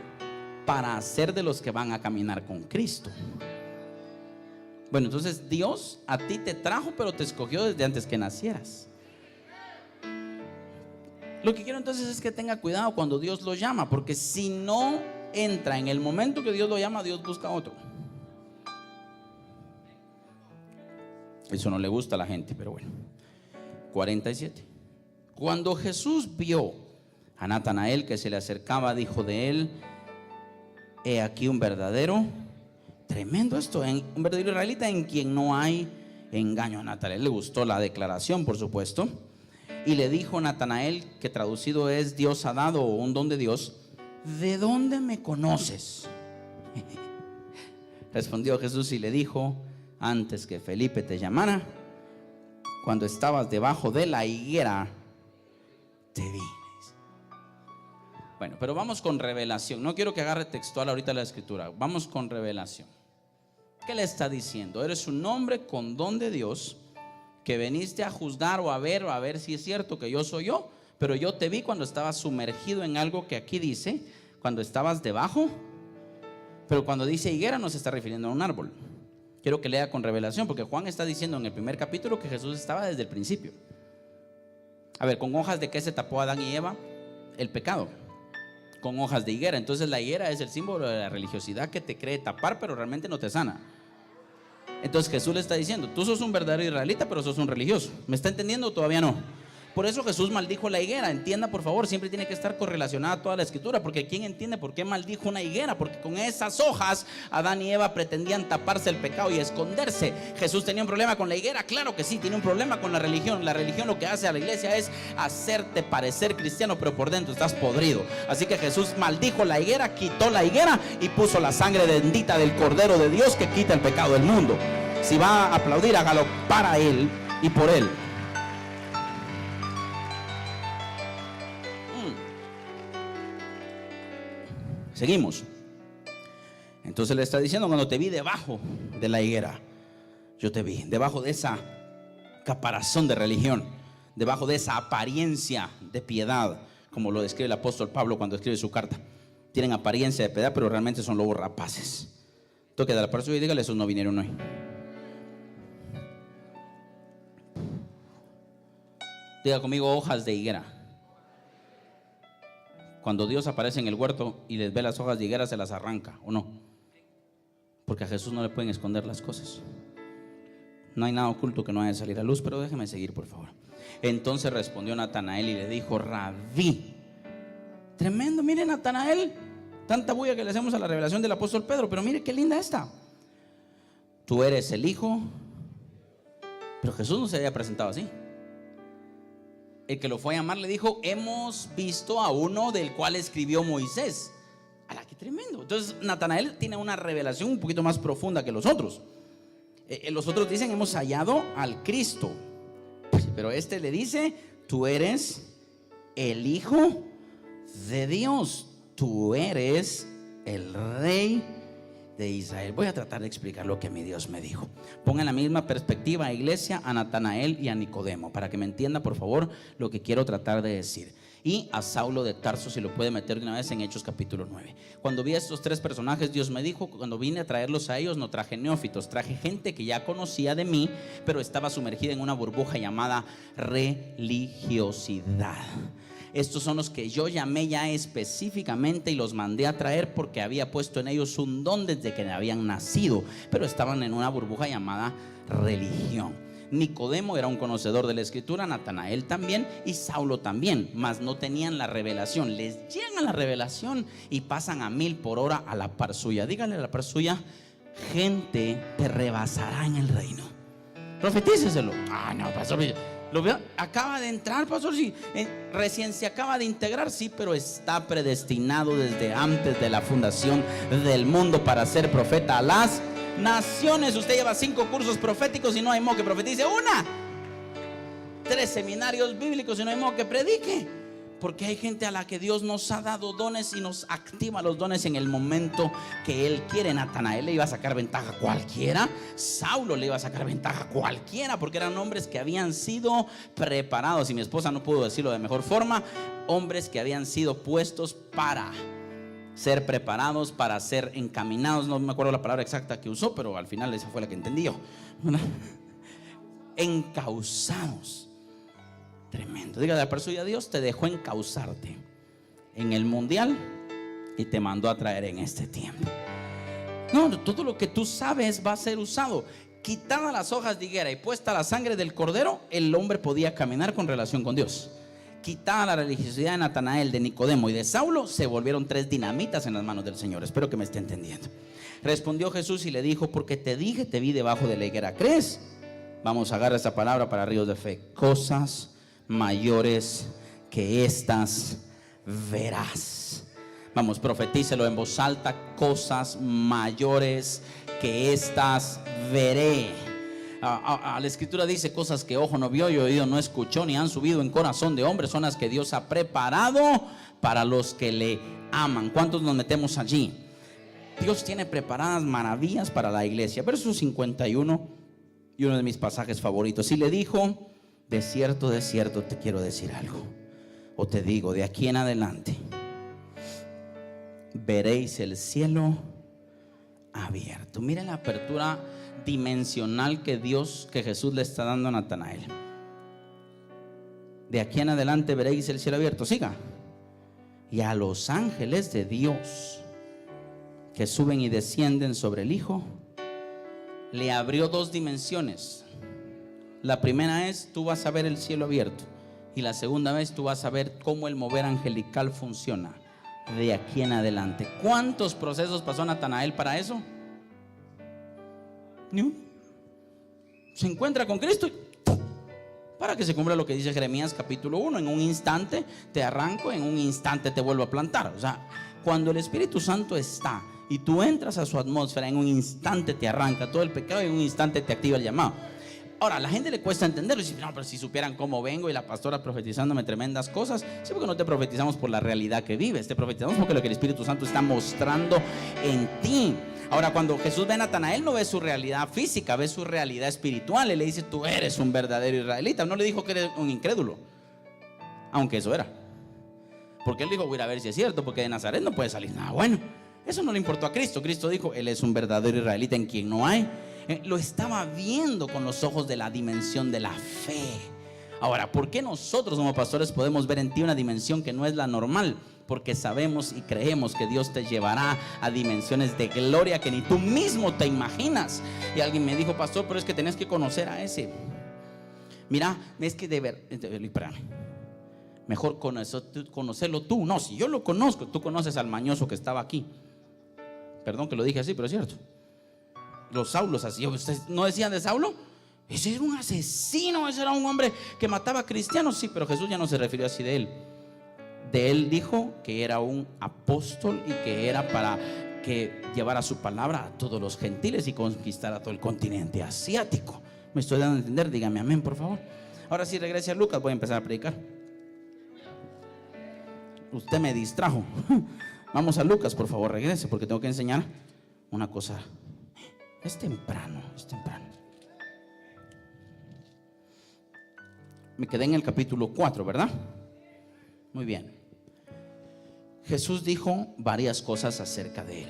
para ser de los que van a caminar con Cristo. Bueno, entonces Dios a ti te trajo, pero te escogió desde antes que nacieras. Lo que quiero entonces es que tenga cuidado cuando Dios lo llama, porque si no entra en el momento que Dios lo llama, Dios busca otro. Eso no le gusta a la gente, pero bueno. 47. Cuando Jesús vio a Natanael que se le acercaba, dijo de él: he aquí un verdadero, tremendo esto, un verdadero israelita en quien no hay engaño. A Natanael le gustó la declaración, por supuesto, y le dijo Natanael, que traducido es Dios ha dado, o un don de Dios: ¿de dónde me conoces? Respondió Jesús y le dijo: antes que Felipe te llamara, cuando estabas debajo de la higuera, te vi. Bueno, pero vamos con revelación. No quiero que agarre textual ahorita la escritura. Vamos con revelación. ¿Qué le está diciendo? Eres un hombre con don de Dios, que veniste a juzgar o a ver si es cierto que yo soy yo. Pero yo te vi cuando estabas sumergido en algo que aquí dice, cuando estabas debajo. Pero cuando dice higuera no se está refiriendo a un árbol. Quiero que lea con revelación, porque Juan está diciendo en el primer capítulo que Jesús estaba desde el principio. A ver, ¿con hojas de qué se tapó Adán y Eva? El pecado. Con hojas de higuera. Entonces la higuera es el símbolo de la religiosidad que te cree tapar, pero realmente no te sana. Entonces Jesús le está diciendo: tú sos un verdadero israelita, pero sos un religioso. ¿Me está entendiendo o todavía no? Por eso Jesús maldijo la higuera. Entienda, por favor, siempre tiene que estar correlacionada toda la escritura, porque ¿quién entiende por qué maldijo una higuera? Porque con esas hojas Adán y Eva pretendían taparse el pecado y esconderse. ¿Jesús tenía un problema con la higuera? Claro que sí, tiene un problema con la religión. La religión lo que hace a la iglesia es hacerte parecer cristiano, pero por dentro estás podrido. Así que Jesús maldijo la higuera, quitó la higuera y puso la sangre bendita del Cordero de Dios que quita el pecado del mundo. Si va a aplaudir, hágalo para Él y por Él. Seguimos. Entonces le está diciendo: cuando te vi debajo de la higuera, yo te vi debajo de esa caparazón de religión, debajo de esa apariencia de piedad, como lo describe el apóstol Pablo cuando escribe su carta. Tienen apariencia de piedad, pero realmente son lobos rapaces. Toque de la persona y dígale: esos no vinieron hoy. Diga conmigo: hojas de higuera. Cuando Dios aparece en el huerto y les ve las hojas de higuera, se las arranca, ¿o no? Porque a Jesús no le pueden esconder las cosas. No hay nada oculto que no haya de salir a luz. Pero déjeme seguir, por favor. Entonces respondió Natanael y le dijo: Rabí. Tremendo, mire Natanael, tanta bulla que le hacemos a la revelación del apóstol Pedro, pero mire qué linda esta. Tú eres el hijo. Pero Jesús no se había presentado así. El que lo fue a llamar le dijo: hemos visto a uno del cual escribió Moisés. ¡Hala, qué tremendo! Entonces Natanael tiene una revelación un poquito más profunda que los otros. Los otros dicen: hemos hallado al Cristo. Pero este le dice: tú eres el Hijo de Dios. Tú eres el Rey de Israel. Voy a tratar de explicar lo que mi Dios me dijo. Pongan la misma perspectiva, iglesia, a Natanael y a Nicodemo, para que me entienda, por favor, lo que quiero tratar de decir. y a Saulo de Tarso, si lo puede meter de una vez en Hechos capítulo 9. Cuando vi a estos tres personajes, Dios me dijo, cuando vine a traerlos a ellos, no traje neófitos, traje gente que ya conocía de mí, pero estaba sumergida en una burbuja llamada religiosidad. Estos son los que yo llamé ya específicamente y los mandé a traer porque había puesto en ellos un don desde que habían nacido, pero estaban en una burbuja llamada religión. Nicodemo era un conocedor de la escritura, Natanael también y Saulo también, mas no tenían la revelación. Les llega la revelación y pasan a 1000 por hora a la par suya. Díganle a la par suya: gente te rebasará en el reino. Profetíceselo. No, pastor, lo veo, acaba de entrar, pastor, sí, recién se acaba de integrar, sí, pero está predestinado desde antes de la fundación del mundo para ser profeta a las naciones. Usted lleva 5 cursos proféticos y no hay modo que profetice una, 3 seminarios bíblicos y no hay modo que predique, porque hay gente a la que Dios nos ha dado dones y nos activa los dones en el momento que Él quiere. Natanael le iba a sacar ventaja a cualquiera, Saulo le iba a sacar ventaja a cualquiera, porque eran hombres que habían sido preparados, y mi esposa no pudo decirlo de mejor forma, hombres que habían sido puestos para ser preparados, para ser encaminados. No me acuerdo la palabra exacta que usó, pero al final esa fue la que entendí yo. Encausados. Tremendo. Dígale a la persona: Dios te dejó encauzarte en el mundial y te mandó a traer en este tiempo. No, todo lo que tú sabes va a ser usado. Quitadas las hojas de higuera y puesta la sangre del cordero, el hombre podía caminar con relación con Dios. Quitada la religiosidad de Natanael, de Nicodemo y de Saulo, se volvieron 3 dinamitas en las manos del Señor. Espero que me esté entendiendo. Respondió Jesús y le dijo: porque te dije, te vi debajo de la higuera. ¿Crees? Vamos a agarrar esa palabra para ríos de fe. Cosas mayores que estas verás. Vamos, profetícelo en voz alta: cosas mayores que estas veré. La escritura dice: cosas que ojo no vio y oído no escuchó, ni han subido en corazón de hombre, son las que Dios ha preparado para los que le aman. ¿Cuántos nos metemos allí? Dios tiene preparadas maravillas para la iglesia. Verso 51 y uno de mis pasajes favoritos. Y le dijo: de cierto te quiero decir algo, o te digo, de aquí en adelante veréis el cielo abierto. Mira la apertura dimensional que Jesús le está dando a Natanael. De aquí en adelante veréis el cielo abierto. Siga. Y a los ángeles de Dios que suben y descienden sobre el Hijo. Le abrió 2 dimensiones. La primera es: tú vas a ver el cielo abierto. Y la segunda vez: tú vas a ver cómo el mover angelical funciona de aquí en adelante. ¿Cuántos procesos pasó Natanael para eso? Ni uno. Se encuentra con Cristo para que se cumpla lo que dice Jeremías capítulo 1: en un instante te arranco, en un instante te vuelvo a plantar. O sea, cuando el Espíritu Santo está y tú entras a su atmósfera, en un instante te arranca todo el pecado y en un instante te activa el llamado. Ahora, a la gente le cuesta entenderlo. Dice: no, pero si supieran cómo vengo y la pastora profetizándome tremendas cosas. Sí, porque no te profetizamos por la realidad que vives, te profetizamos porque lo que el Espíritu Santo está mostrando en ti. Ahora, cuando Jesús ve a Natanael, no ve su realidad física, ve su realidad espiritual. Él le dice: tú eres un verdadero israelita. No le dijo que eres un incrédulo, aunque eso era, porque él dijo: voy a ir a ver si es cierto, porque de Nazaret no puede salir nada bueno. Eso no le importó a Cristo. Cristo dijo: él es un verdadero israelita en quien no hay. Lo estaba viendo con los ojos de la dimensión de la fe. Ahora, ¿por qué nosotros como pastores podemos ver en ti una dimensión que no es la normal? Porque sabemos y creemos que Dios te llevará a dimensiones de gloria que ni tú mismo te imaginas. Y alguien me dijo: pastor, pero es que tenés que conocer a ese. Mira, es que espérame, mejor conocerlo tú. No, si yo lo conozco, tú conoces al mañoso que estaba aquí. Perdón que lo dije así, pero es cierto. Los Saulos así. ¿Ustedes no decían de Saulo? Ese era un asesino, ese era un hombre que mataba a cristianos. Sí, pero Jesús ya no se refirió así de él. De él dijo que era un apóstol y que era para que llevara su palabra a todos los gentiles y conquistara todo el continente asiático. ¿Me estoy dando a entender? Dígame amén, por favor. Ahora sí, regrese a Lucas, voy a empezar a predicar. Usted me distrajo. Vamos a Lucas, por favor, regrese, porque tengo que enseñar una cosa. Es temprano. Me quedé en el capítulo 4, ¿verdad? Muy bien. Jesús dijo varias cosas acerca de él.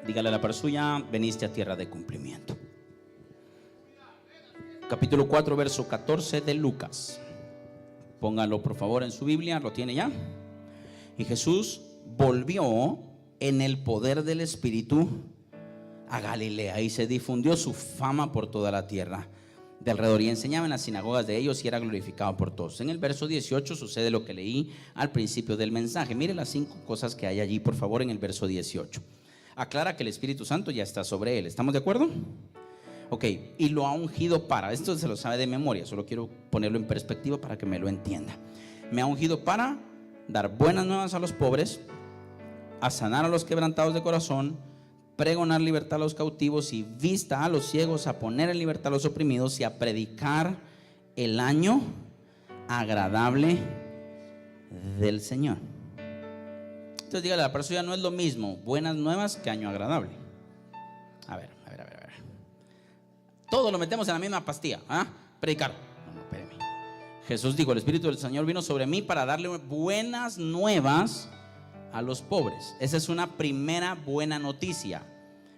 Dígale a la par suya: veniste a tierra de cumplimiento. Capítulo 4, verso 14 de Lucas. Póngalo por favor en su Biblia, ¿lo tiene ya? Y Jesús volvió en el poder del Espíritu a Galilea y se difundió su fama por toda la tierra de alrededor, y enseñaba en las sinagogas de ellos y era glorificado por todos. En el verso 18 sucede lo que leí al principio del mensaje. Mire las 5 cosas que hay allí, por favor, en el verso 18. Aclara que el Espíritu Santo ya está sobre él. ¿Estamos de acuerdo? Ok, y lo ha ungido para, esto se lo sabe de memoria, solo quiero ponerlo en perspectiva para que me lo entienda. Me ha ungido para dar buenas nuevas a los pobres, a sanar a los quebrantados de corazón, pregonar libertad a los cautivos y vista a los ciegos, a poner en libertad a los oprimidos y a predicar el año agradable del Señor. Entonces dígale a la persona: no es lo mismo buenas nuevas que año agradable. A ver. Todo lo metemos en la misma pastilla, ¿ah? Predicar. No, espéreme. Jesús dijo: el Espíritu del Señor vino sobre mí para darle buenas nuevas a los pobres. Esa es una primera buena noticia.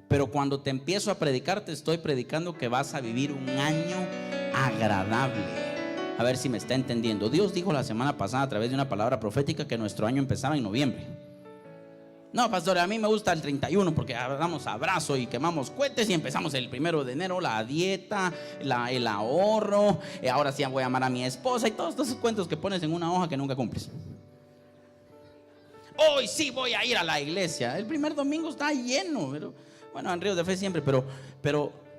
Pero cuando te empiezo a predicar, te estoy predicando que vas a vivir un año agradable. A ver si me está entendiendo. Dios dijo la semana pasada a través de una palabra profética que nuestro año empezaba en noviembre. No, pastor, a mí me gusta el 31 porque damos abrazo y quemamos cohetes y empezamos el 1 de enero, la dieta, el ahorro, ahora sí voy a amar a mi esposa y todos esos cuentos que pones en una hoja que nunca cumples. Hoy sí voy a ir a la iglesia. El primer domingo está lleno, pero bueno, en Ríos de Fe siempre, pero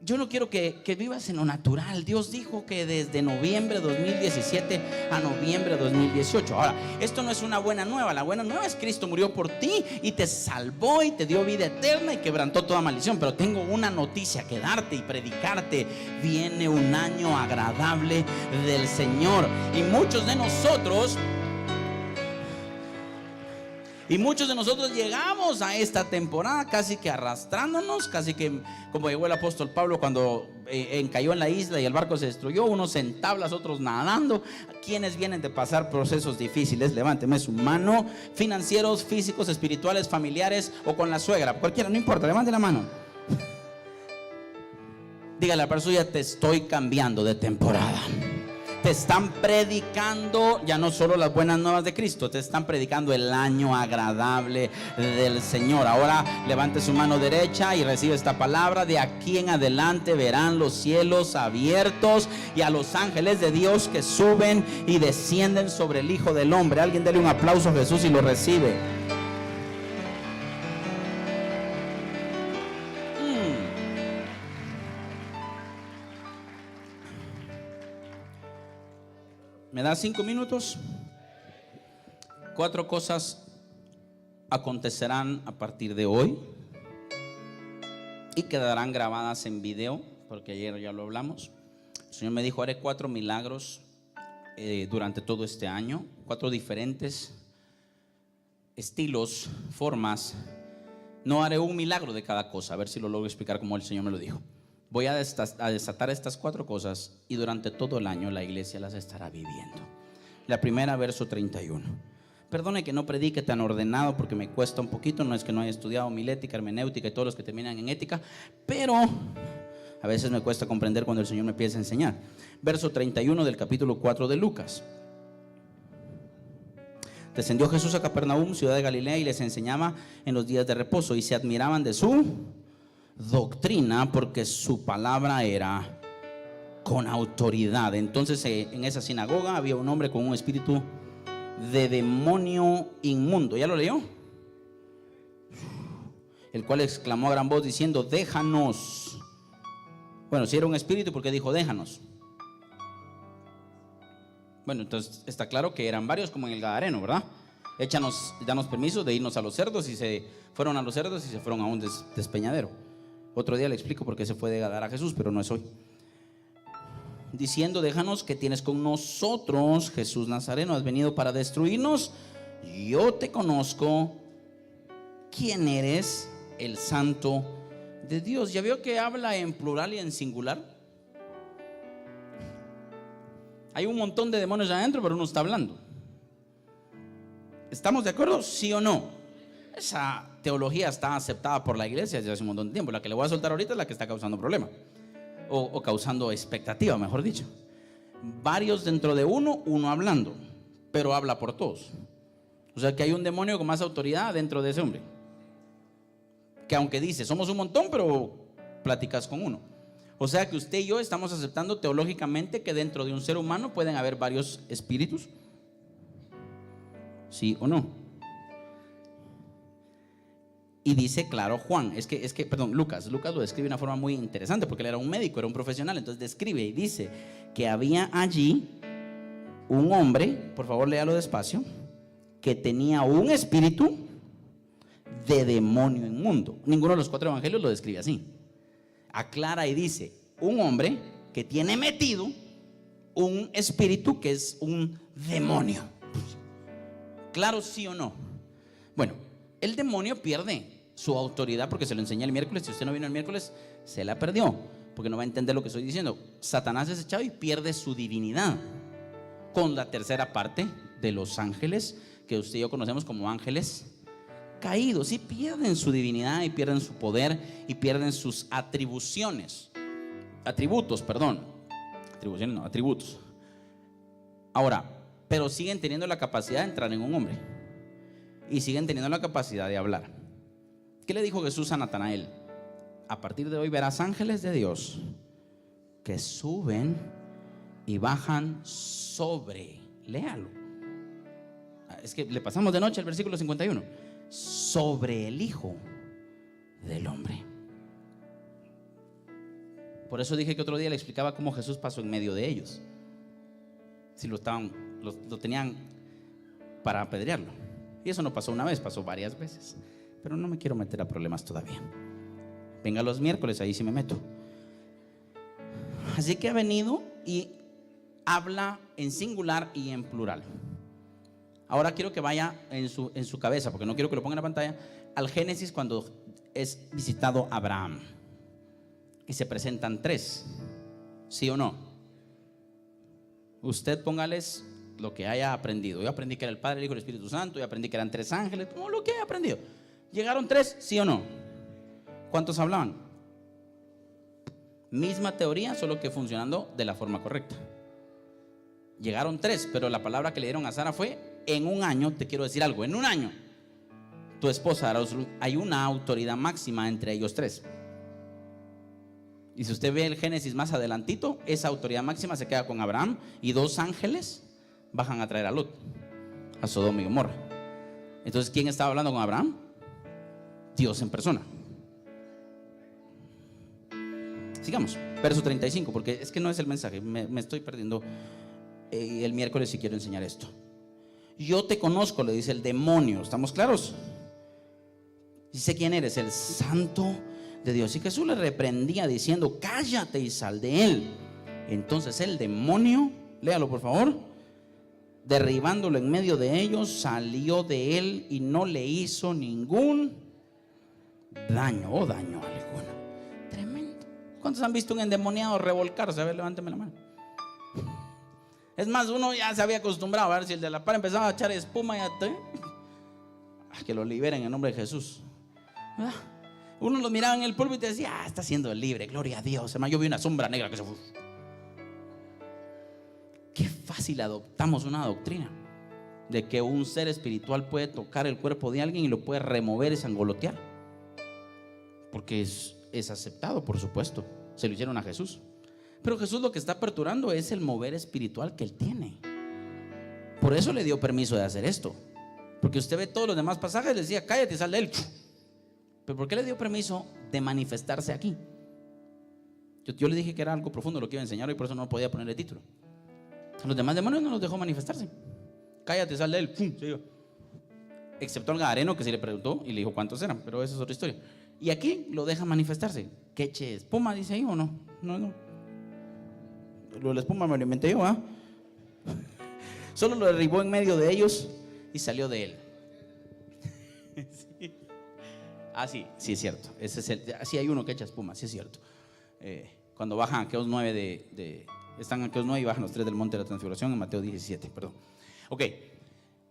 yo no quiero que vivas en lo natural. Dios dijo que desde noviembre de 2017 a noviembre de 2018. Ahora, esto no es una buena nueva. La buena nueva es: Cristo murió por ti y te salvó y te dio vida eterna y quebrantó toda maldición. Pero tengo una noticia que darte y predicarte: viene un año agradable del Señor. Y muchos de nosotros llegamos a esta temporada casi que arrastrándonos, casi que como llegó el apóstol Pablo cuando encalló en la isla y el barco se destruyó, unos en tablas, otros nadando. Quienes vienen de pasar procesos difíciles, levánteme su mano, financieros, físicos, espirituales, familiares o con la suegra, cualquiera, no importa, levante la mano. Dígale a la persona: te estoy cambiando de temporada. Te están predicando ya no solo las buenas nuevas de Cristo, te están predicando el año agradable del Señor. Ahora levante su mano derecha y recibe esta palabra: de aquí en adelante verán los cielos abiertos y a los ángeles de Dios que suben y descienden sobre el Hijo del Hombre. Alguien dele un aplauso a Jesús y lo recibe. ¿Me da 5 minutos? 4 cosas acontecerán a partir de hoy y quedarán grabadas en video, porque ayer ya lo hablamos. El Señor me dijo: haré 4 milagros durante todo este año, 4 diferentes estilos, formas. No haré un milagro de cada cosa. A ver si lo logro explicar como el Señor me lo dijo. Voy a desatar estas 4 cosas y durante todo el año la iglesia las estará viviendo. La primera, verso 31. Perdone que no predique tan ordenado porque me cuesta un poquito. No es que no haya estudiado homilética, hermenéutica y todos los que terminan en ética, pero a veces me cuesta comprender cuando el Señor me empieza a enseñar. Verso 31 del capítulo 4 de Lucas. Descendió Jesús a Capernaum, ciudad de Galilea, y les enseñaba en los días de reposo, y se admiraban de su doctrina porque su palabra era con autoridad. Entonces en esa sinagoga había un hombre con un espíritu de demonio inmundo. ¿Ya lo leyó? El cual exclamó a gran voz diciendo: déjanos. Bueno, si era un espíritu, ¿por qué dijo déjanos? Bueno, entonces está claro que eran varios, como en el Gadareno, ¿verdad? Danos permiso de irnos a los cerdos, y se fueron a los cerdos y se fueron a un despeñadero. Otro día le explico por qué se fue de Gadara a Jesús, pero no es hoy. Diciendo: déjanos, que tienes con nosotros, Jesús Nazareno? ¿Has venido para destruirnos? Yo te conozco. ¿Quién eres? El Santo de Dios. ¿Ya vio que habla en plural y en singular? Hay un montón de demonios adentro, pero uno está hablando. ¿Estamos de acuerdo? ¿Sí o no? Esa teología está aceptada por la iglesia desde hace un montón de tiempo. La que le voy a soltar ahorita es la que está causando problema, o causando expectativa, mejor dicho. Varios dentro de uno hablando, pero habla por todos. O sea que hay un demonio con más autoridad dentro de ese hombre, que aunque dice somos un montón, pero platicas con uno. O sea que usted y yo estamos aceptando teológicamente que dentro de un ser humano pueden haber varios espíritus. ¿Sí o no? Y dice claro Juan, Lucas lo describe de una forma muy interesante, porque él era un médico, era un profesional. Entonces describe y dice que había allí un hombre, por favor léalo despacio, que tenía un espíritu de demonio inmundo. Ninguno de los 4 evangelios lo describe así. Aclara y dice, un hombre que tiene metido un espíritu que es un demonio. ¿Claro, sí o no? Bueno, el demonio pierde su autoridad porque se lo enseñé el miércoles. Si usted no vino el miércoles, se la perdió, porque no va a entender lo que estoy diciendo. Satanás es echado y pierde su divinidad con la tercera parte de los ángeles, que usted y yo conocemos como ángeles caídos. Y pierden su divinidad, y pierden su poder, y pierden sus atributos. Ahora, pero siguen teniendo la capacidad de entrar en un hombre, y siguen teniendo la capacidad de hablar. ¿Qué le dijo Jesús a Natanael? A partir de hoy verás ángeles de Dios que suben y bajan sobre, léalo, es que le pasamos de noche al versículo 51, sobre el Hijo del Hombre. Por eso dije que otro día le explicaba cómo Jesús pasó en medio de ellos, si lo tenían para apedrearlo. Y eso no pasó una vez, pasó varias veces. Pero no me quiero meter a problemas todavía. Venga los miércoles, ahí sí me meto. Así que ha venido y habla en singular y en plural. Ahora quiero que vaya en su cabeza, porque no quiero que lo ponga en la pantalla, al Génesis, cuando es visitado Abraham y se presentan 3. ¿Sí o no? Usted póngales lo que haya aprendido. Yo aprendí que era el Padre, el Hijo y el Espíritu Santo. Yo aprendí que eran 3 ángeles, como lo que haya aprendido. ¿Llegaron 3? ¿Sí o no? ¿Cuántos hablaban? Misma teoría, solo que funcionando de la forma correcta. Llegaron 3, pero la palabra que le dieron a Sara fue: en un año, te quiero decir algo, en un año tu esposa dará. Hay una autoridad máxima entre ellos 3. Y si usted ve el Génesis más adelantito, esa autoridad máxima se queda con Abraham, y 2 ángeles bajan a traer a Lot a Sodoma y Gomorra. Entonces, ¿quién estaba hablando con Abraham? Dios en persona. Sigamos, verso 35, porque es que no es el mensaje, me estoy perdiendo. El miércoles sí quiero enseñar esto. Yo te conozco, le dice el demonio. ¿Estamos claros? Dice: ¿quién eres? El santo de Dios. Y Jesús le reprendía diciendo: cállate y sal de él. Entonces el demonio, léalo por favor, derribándolo en medio de ellos, salió de él y no le hizo ningún daño o daño alguno. Tremendo. ¿Cuántos han visto un endemoniado revolcarse? A ver, levánteme la mano. Es más, uno ya se había acostumbrado a ver si el de la par empezaba a echar espuma, que lo liberen en nombre de Jesús. ¿Verdad? Uno lo miraba en el polvo y te decía: está siendo libre, gloria a Dios. Hermano, yo vi una sombra negra que se fue. Qué fácil adoptamos una doctrina de que un ser espiritual puede tocar el cuerpo de alguien y lo puede remover y sangolotear, porque es aceptado, por supuesto. Se lo hicieron a Jesús. Pero Jesús lo que está aperturando es el mover espiritual que él tiene. Por eso le dio permiso de hacer esto, porque usted ve todos los demás pasajes, le decía: cállate y sal de él. Pero ¿por qué le dio permiso de manifestarse aquí? Yo le dije que era algo profundo lo que iba a enseñar, y por eso no podía ponerle título. Los demás demonios no los dejó manifestarse. Cállate, sal de él. Se iba. Excepto al gadareno, que se le preguntó y le dijo cuántos eran, pero esa es otra historia. Y aquí lo deja manifestarse. ¿Qué eche espuma dice ahí o no? No. Lo de la espuma me lo inventé yo, ¿ah? Solo lo derribó en medio de ellos y salió de él. Sí. Ah, sí es cierto. Sí hay uno que echa espuma, sí es cierto. Cuando bajan aquellos 9 Están aquí los 9 y bajan los 3 del monte de la transfiguración en Mateo 17, perdón. Ok,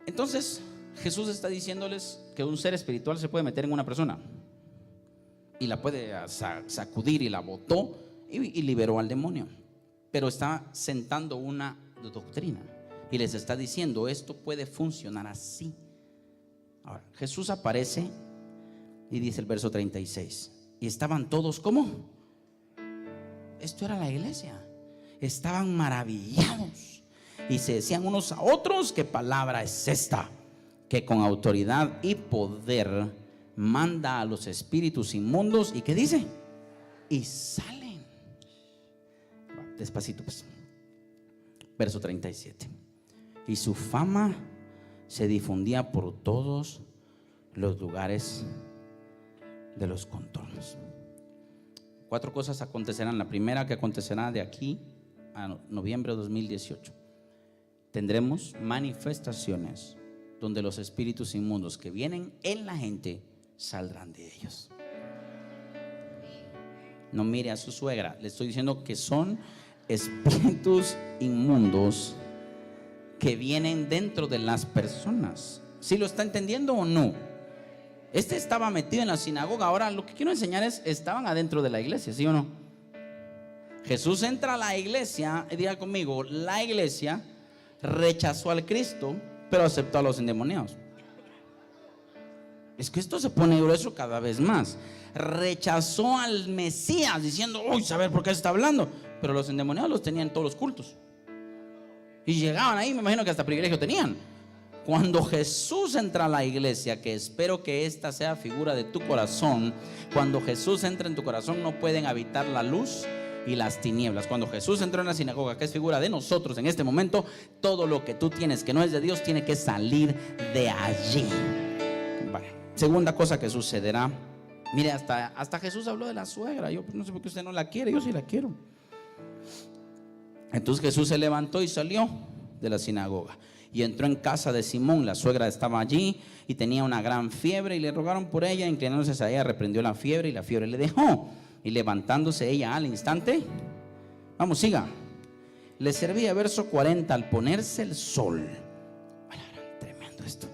entonces Jesús está diciéndoles que un ser espiritual se puede meter en una persona y la puede sacudir, y la botó y liberó al demonio. Pero está sentando una doctrina y les está diciendo: esto puede funcionar así. Ahora, Jesús aparece y dice el verso 36: y estaban todos ¿cómo? Esto era la iglesia. Estaban maravillados y se decían unos a otros: ¿qué palabra es esta? Que con autoridad y poder manda a los espíritus inmundos. ¿Y qué dice? Y salen. Despacito pues. Verso 37: y su fama se difundía por todos los lugares de los contornos. 4 cosas acontecerán. La primera, que acontecerá de aquí a noviembre de 2018, tendremos manifestaciones donde los espíritus inmundos que vienen en la gente saldrán de ellos. No mire a su suegra, le estoy diciendo que son espíritus inmundos que vienen dentro de las personas. ¿Sí lo está entendiendo o no? Este estaba metido en la sinagoga. Ahora lo que quiero enseñar es: estaban adentro de la iglesia, ¿sí o no? Jesús entra a la iglesia, y diga conmigo: la iglesia rechazó al Cristo, pero aceptó a los endemoniados. Es que esto se pone grueso cada vez más. Rechazó al Mesías diciendo: uy, saber por qué se está hablando. Pero los endemoniados los tenían en todos los cultos y llegaban ahí, me imagino que hasta privilegio tenían. Cuando Jesús entra a la iglesia, que espero que esta sea figura de tu corazón, cuando Jesús entra en tu corazón no pueden habitar la luz y las tinieblas. Cuando Jesús entró en la sinagoga, que es figura de nosotros en este momento, todo lo que tú tienes que no es de Dios tiene que salir de allí. Vale. Segunda cosa que sucederá. Mire, hasta Jesús habló de la suegra. Yo no sé por qué usted no la quiere, yo sí la quiero. Entonces Jesús se levantó y salió de la sinagoga y entró en casa de Simón. La suegra estaba allí y tenía una gran fiebre, y le rogaron por ella. Inclinándose a ella, reprendió la fiebre, y la fiebre le dejó. Y levantándose ella al instante, vamos, siga, le servía. Verso 40: al ponerse el sol. Bueno, tremendo esto.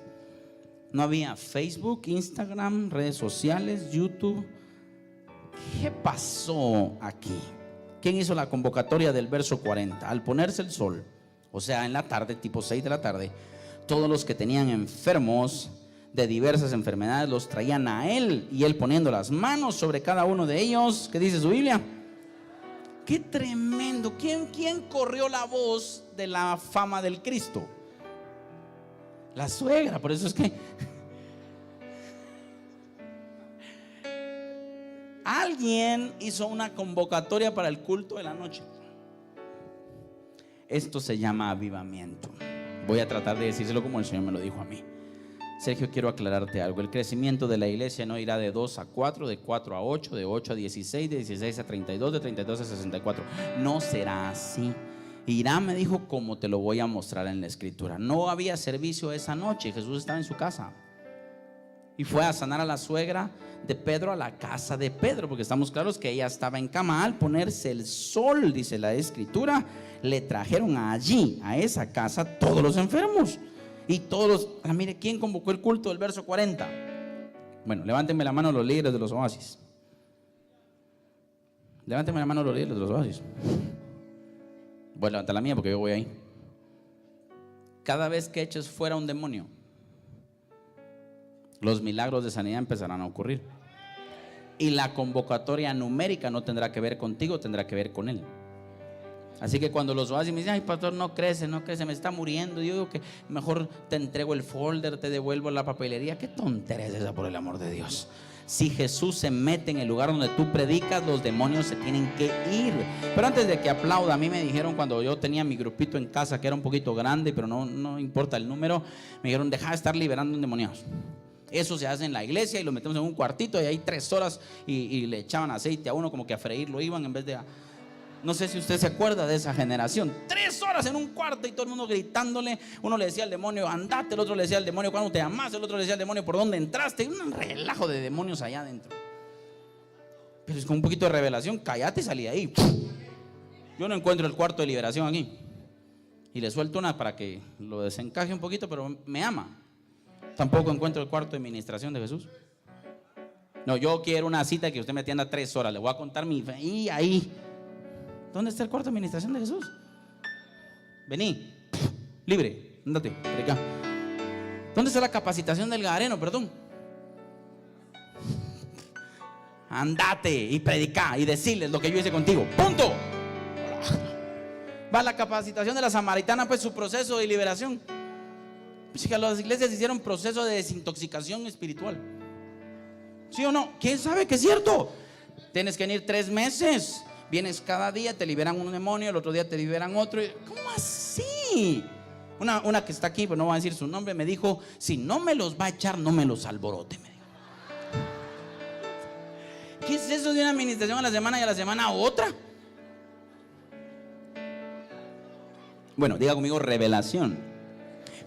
No había Facebook, Instagram, redes sociales, YouTube. ¿Qué pasó aquí? ¿Quién hizo la convocatoria del verso 40? Al ponerse el sol, o sea, en la tarde, tipo 6 de la tarde, todos los que tenían enfermos de diversas enfermedades los traían a él, y él poniendo las manos sobre cada uno de ellos. ¿Qué dice su Biblia? ¡Qué tremendo! ¿Quién corrió la voz de la fama del Cristo? La suegra. Por eso es que alguien hizo una convocatoria para el culto de la noche. Esto se llama avivamiento. Voy a tratar de decírselo como el Señor me lo dijo a mí. Sergio, quiero aclararte algo. El crecimiento de la iglesia no irá de 2 a 4, de 4 a 8, de 8 a 16, de 16 a 32, de 32 a 64. No será así. Irá, me dijo, como te lo voy a mostrar en la escritura. No había servicio esa noche. Jesús estaba en su casa y fue a sanar a la suegra de Pedro a la casa de Pedro, porque estamos claros que ella estaba en cama. Al ponerse el sol, dice la escritura, le trajeron allí, a esa casa, todos los enfermos y todos los... mire, ¿quién convocó el culto del verso 40? Bueno, levántenme la mano los líderes de los oasis. Levántenme la mano los líderes de los oasis. Voy a levantar la mía porque yo voy ahí. Cada vez que eches fuera un demonio, los milagros de sanidad empezarán a ocurrir. Y la convocatoria numérica no tendrá que ver contigo, tendrá que ver con él. Así que cuando los oasis me dicen: ay, pastor, no crece, me está muriendo, yo digo que mejor te entrego el folder, te devuelvo la papelería. ¿Qué tontería es esa, por el amor de Dios? Si Jesús se mete en el lugar donde tú predicas, los demonios se tienen que ir. Pero antes de que aplauda, a mí me dijeron, cuando yo tenía mi grupito en casa, que era un poquito grande, pero no importa el número, me dijeron: deja de estar liberando endemoniados. Eso se hace en la iglesia y lo metemos en un cuartito y ahí 3 horas y le echaban aceite a uno, como que a freírlo iban en vez de no sé si usted se acuerda de esa generación. 3 horas en un cuarto y todo el mundo gritándole. Uno le decía al demonio: andate. El otro le decía al demonio: ¿cuándo te amas? El otro le decía al demonio: ¿por dónde entraste? Un relajo de demonios allá adentro. Pero es con un poquito de revelación, cállate y salí de ahí. Yo no encuentro el cuarto de liberación aquí. Y le suelto una para que lo desencaje un poquito, pero me ama. Tampoco encuentro el cuarto de administración de Jesús. No, yo quiero una cita que usted me atienda 3 horas. Le voy a contar mi fe. Y ahí. ¿Dónde está el cuarto de administración de Jesús? Vení. Libre. Ándate. Por acá. ¿Dónde está la capacitación del gadareno? Perdón. Andate y predica y decirles lo que yo hice contigo. Punto. Va la capacitación de la samaritana, pues su proceso de liberación. Pues que las iglesias hicieron proceso de desintoxicación espiritual. ¿Sí o no? ¿Quién sabe que es cierto? Tienes que venir 3 meses. Vienes cada día, te liberan un demonio, el otro día te liberan otro. ¿Cómo así? Una que está aquí, pero no voy a decir su nombre, me dijo: si no me los va a echar, no me los alborote, me dijo. ¿Qué es eso de una administración a la semana y a la semana otra? Bueno, diga conmigo: revelación.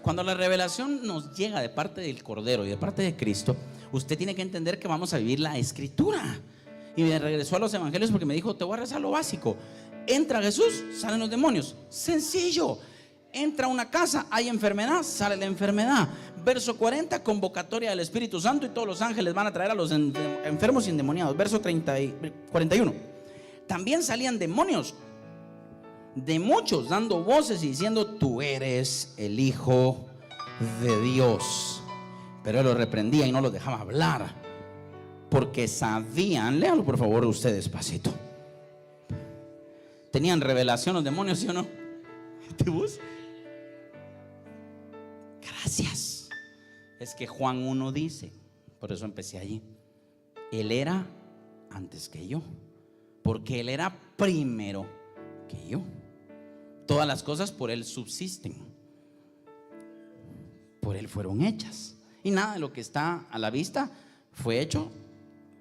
Cuando la revelación nos llega de parte del Cordero y de parte de Cristo, usted tiene que entender que vamos a vivir la Escritura. Y me regresó a los evangelios porque me dijo: te voy a rezar lo básico. Entra Jesús, salen los demonios. Sencillo. Entra a una casa, hay enfermedad, sale la enfermedad. Verso 40, convocatoria del Espíritu Santo y todos los ángeles van a traer a los enfermos y endemoniados. Verso 41. También salían demonios de muchos, dando voces y diciendo: tú eres el Hijo de Dios. Pero él los reprendía y no los dejaba hablar, porque sabían, léalo por favor usted despacito. ¿Tenían revelación los demonios, sí o no? ¿Te vos? Gracias. Es que Juan 1 dice, por eso empecé allí: él era antes que yo, porque él era primero que yo. Todas las cosas por él subsisten, por él fueron hechas, y nada de lo que está a la vista fue hecho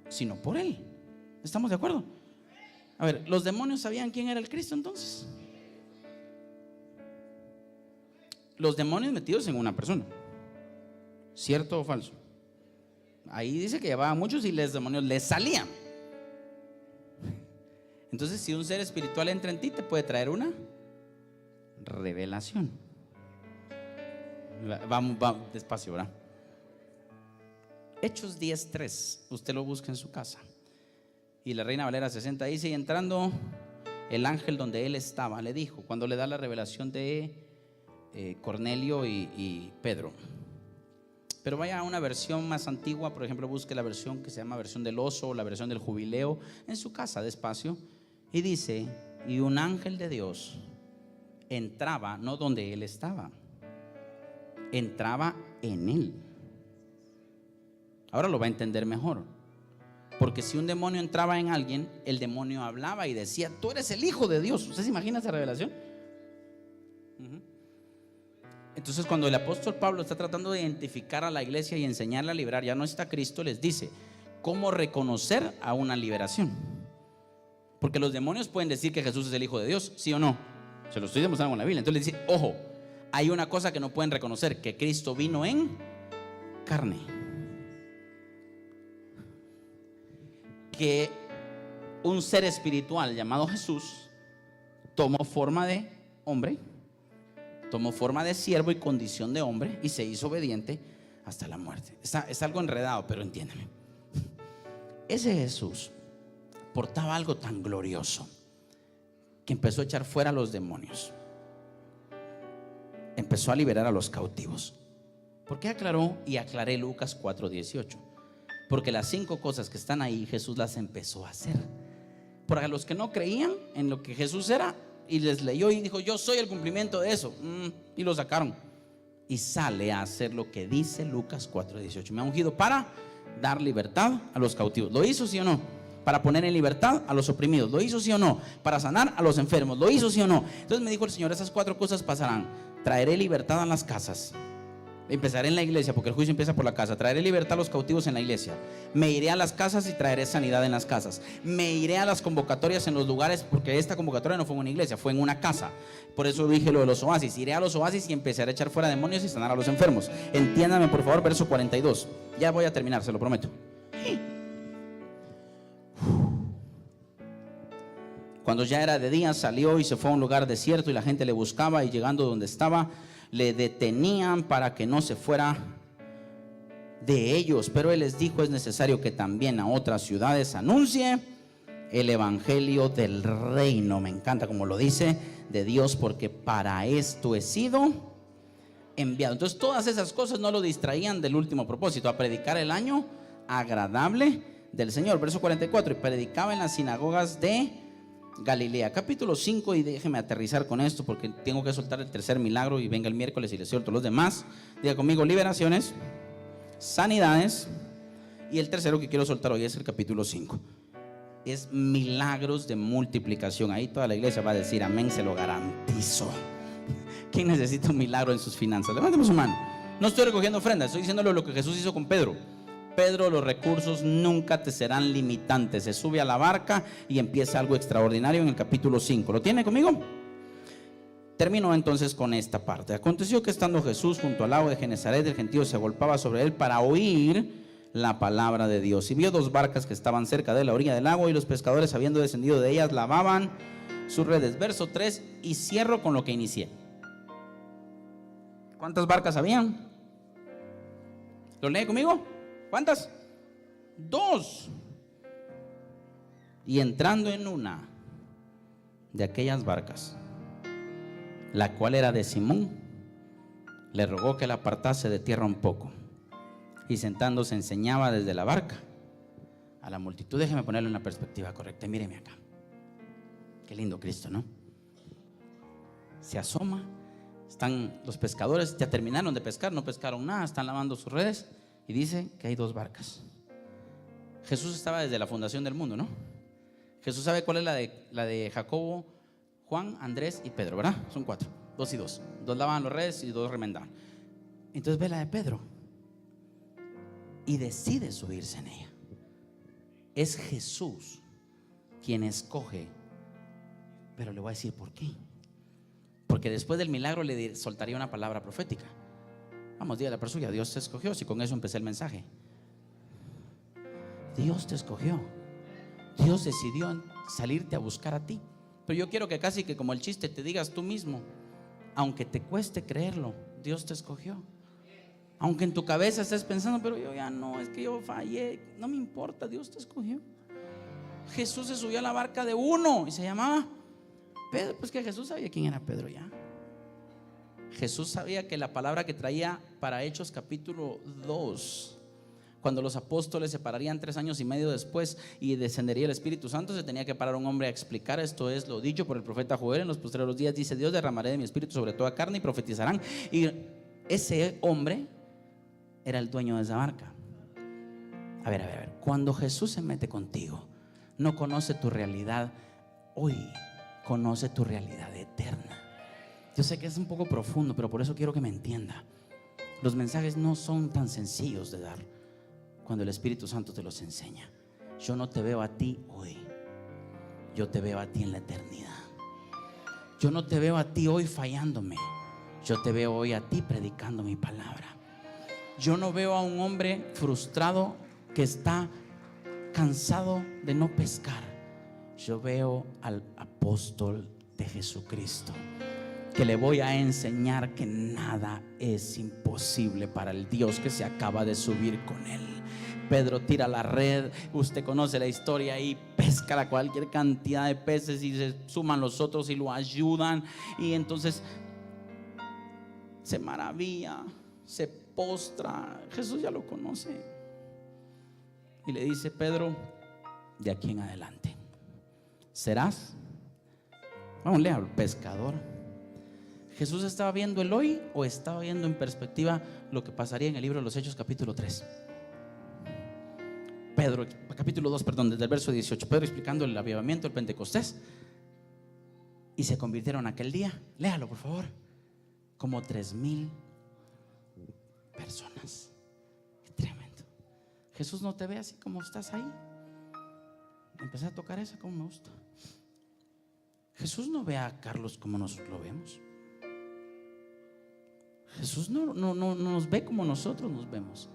sino por él. ¿Estamos de acuerdo? A ver, ¿los demonios sabían quién era el Cristo entonces? Los demonios metidos en una persona, ¿cierto o falso? Ahí dice que llevaban muchos y los demonios les salían. Entonces, si un ser espiritual entra en ti, te puede traer una revelación. Vamos despacio, ¿verdad? Hechos 10:3, usted lo busca en su casa. Y la Reina Valera 60 dice: y entrando el ángel donde él estaba, le dijo, cuando le da la revelación de Cornelio y Pedro. Pero vaya a una versión más antigua, por ejemplo, busque la versión que se llama versión del oso o la versión del jubileo en su casa, despacio. Y dice: y un ángel de Dios entraba, no donde él estaba, entraba en él. Ahora lo va a entender mejor, porque si un demonio entraba en alguien, el demonio hablaba y decía: tú eres el Hijo de Dios. ¿Usted se imagina esa revelación? Entonces, cuando el apóstol Pablo está tratando de identificar a la iglesia y enseñarla a liberar, ya no está Cristo, les dice cómo reconocer a una liberación. Porque los demonios pueden decir que Jesús es el Hijo de Dios, ¿sí o no? Se lo estoy demostrando con la Biblia. Entonces les dice: ojo, hay una cosa que no pueden reconocer, que Cristo vino en carne, que un ser espiritual llamado Jesús tomó forma de hombre, tomó forma de siervo y condición de hombre, y se hizo obediente hasta la muerte. Es algo enredado, pero entiéndeme. Ese Jesús portaba algo tan glorioso que empezó a echar fuera a los demonios, empezó a liberar a los cautivos. ¿Por qué aclaró y aclaré Lucas 4:18? Porque las 5 cosas que están ahí, Jesús las empezó a hacer. Para los que no creían en lo que Jesús era, y les leyó y dijo: yo soy el cumplimiento de eso, y lo sacaron. Y sale a hacer lo que dice Lucas 4:18: me ha ungido para dar libertad a los cautivos. ¿Lo hizo, sí o no? Para poner en libertad a los oprimidos. ¿Lo hizo, sí o no? Para sanar a los enfermos. ¿Lo hizo, sí o no? Entonces me dijo el Señor: esas 4 cosas pasarán. Traeré libertad a las casas. Empezaré en la iglesia, porque el juicio empieza por la casa. Traeré libertad a los cautivos en la iglesia. Me iré a las casas y traeré sanidad en las casas. Me iré a las convocatorias en los lugares, porque esta convocatoria no fue en una iglesia, fue en una casa. Por eso dije lo de los oasis. Iré a los oasis y empezaré a echar fuera demonios y sanar a los enfermos. Entiéndame por favor, verso 42. Ya voy a terminar, se lo prometo. Cuando ya era de día, salió y se fue a un lugar desierto, y la gente le buscaba, y llegando donde estaba, le detenían para que no se fuera de ellos. Pero él les dijo: es necesario que también a otras ciudades anuncie el evangelio del reino. Me encanta como lo dice, de Dios, porque para esto he sido enviado. Entonces todas esas cosas no lo distraían del último propósito, a predicar el año agradable del Señor. Verso 44: y predicaba en las sinagogas de Galilea. Capítulo 5, y déjeme aterrizar con esto porque tengo que soltar el tercer milagro, y venga el miércoles y les suelto los demás. Diga conmigo: liberaciones, sanidades, y el tercero que quiero soltar hoy es el capítulo 5. Es milagros de multiplicación. Ahí toda la iglesia va a decir amén, se lo garantizo. ¿Quién necesita un milagro en sus finanzas? Levánteme su mano. No estoy recogiendo ofrendas, estoy diciéndole lo que Jesús hizo con Pedro. Pedro, los recursos nunca te serán limitantes. Se sube a la barca y empieza algo extraordinario en el capítulo 5. ¿Lo tiene conmigo? Termino entonces con esta parte. Aconteció que estando Jesús junto al lago de Genesaret, el gentío se agolpaba sobre él para oír la palabra de Dios. Y vio dos barcas que estaban cerca de la orilla del lago, y los pescadores, habiendo descendido de ellas, lavaban sus redes. Verso 3, y cierro con lo que inicié. ¿Cuántas barcas habían? ¿Lo lee conmigo? ¿Cuántas? 2. Y entrando en una de aquellas barcas, la cual era de Simón, le rogó que la apartase de tierra un poco, y sentándose enseñaba desde la barca a la multitud. Déjeme ponerlo en la perspectiva correcta. Míreme acá. Qué lindo Cristo, ¿no? Se asoma. Están los pescadores, ya terminaron de pescar, no pescaron nada, están lavando sus redes, y dice que hay 2 barcas. Jesús estaba desde la fundación del mundo, ¿no? Jesús sabe cuál es la de Jacobo, Juan, Andrés y Pedro, ¿verdad? Son 4, 2 y 2. 2 lavaban los redes y 2 remendaban. Entonces ve la de Pedro y decide subirse en ella. Es Jesús quien escoge, pero le voy a decir por qué. Porque después del milagro le soltaría una palabra profética. Vamos, dígale a la persona: Dios te escogió. Si con eso empecé el mensaje. Dios te escogió. Dios decidió salirte a buscar a ti. Pero yo quiero que casi que como el chiste te digas tú mismo, aunque te cueste creerlo, Dios te escogió. Aunque en tu cabeza estés pensando: pero yo ya no, es que yo fallé. No me importa, Dios te escogió. Jesús se subió a la barca de uno y se llamaba Pedro. Pues que Jesús sabía quién era Pedro ya. Jesús sabía que la palabra que traía para Hechos capítulo 2, cuando los apóstoles se pararían 3 años y medio después y descendería el Espíritu Santo, se tenía que parar un hombre a explicar: esto es lo dicho por el profeta Joel: en los posteriores días, dice Dios, derramaré de mi espíritu sobre toda carne y profetizarán. Y ese hombre era el dueño de esa barca. A ver, cuando Jesús se mete contigo, no conoce tu realidad hoy, conoce tu realidad eterna. Yo sé que es un poco profundo, pero por eso quiero que me entienda. Los mensajes no son tan sencillos de dar cuando el Espíritu Santo te los enseña. Yo no te veo a ti hoy, yo te veo a ti en la eternidad. Yo no te veo a ti hoy fallándome, yo te veo hoy a ti predicando mi palabra. Yo no veo a un hombre frustrado que está cansado de no pescar. Yo veo al apóstol de Jesucristo, que le voy a enseñar que nada es imposible para el Dios que se acaba de subir con él. Pedro tira la red, usted conoce la historia, y pesca a cualquier cantidad de peces, y se suman los otros y lo ayudan, y entonces se maravilla, se postra. Jesús ya lo conoce y le dice: Pedro, de aquí en adelante serás, vamos, lea, pescador. ¿Jesús estaba viendo el hoy o estaba viendo en perspectiva lo que pasaría en el libro de los Hechos capítulo 3? Pedro, capítulo 2, perdón, desde el verso 18. Pedro explicando el avivamiento, el Pentecostés. Y se convirtieron aquel día, léalo por favor, como 3,000 personas. Qué tremendo. Jesús no te ve así como estás ahí. Empecé a tocar esa como me gusta. Jesús no ve a Carlos como nosotros lo vemos. Jesús no nos ve como nosotros nos vemos.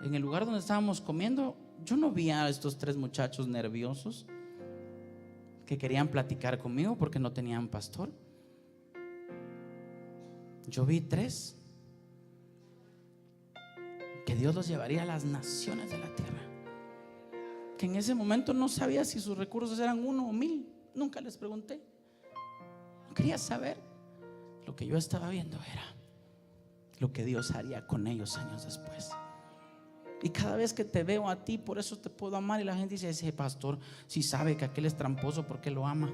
En el lugar donde estábamos comiendo, yo no vi a estos 3 muchachos nerviosos que querían platicar conmigo porque no tenían pastor. Yo vi 3 que Dios los llevaría a las naciones de la tierra, que en ese momento no sabía si sus recursos eran 1 o 1000. Nunca les pregunté, no quería saber. Lo que yo estaba viendo era lo que Dios haría con ellos años después. Y cada vez que te veo a ti, por eso te puedo amar. Y la gente dice: ese pastor, si sabe que aquel es tramposo, ¿por qué lo ama?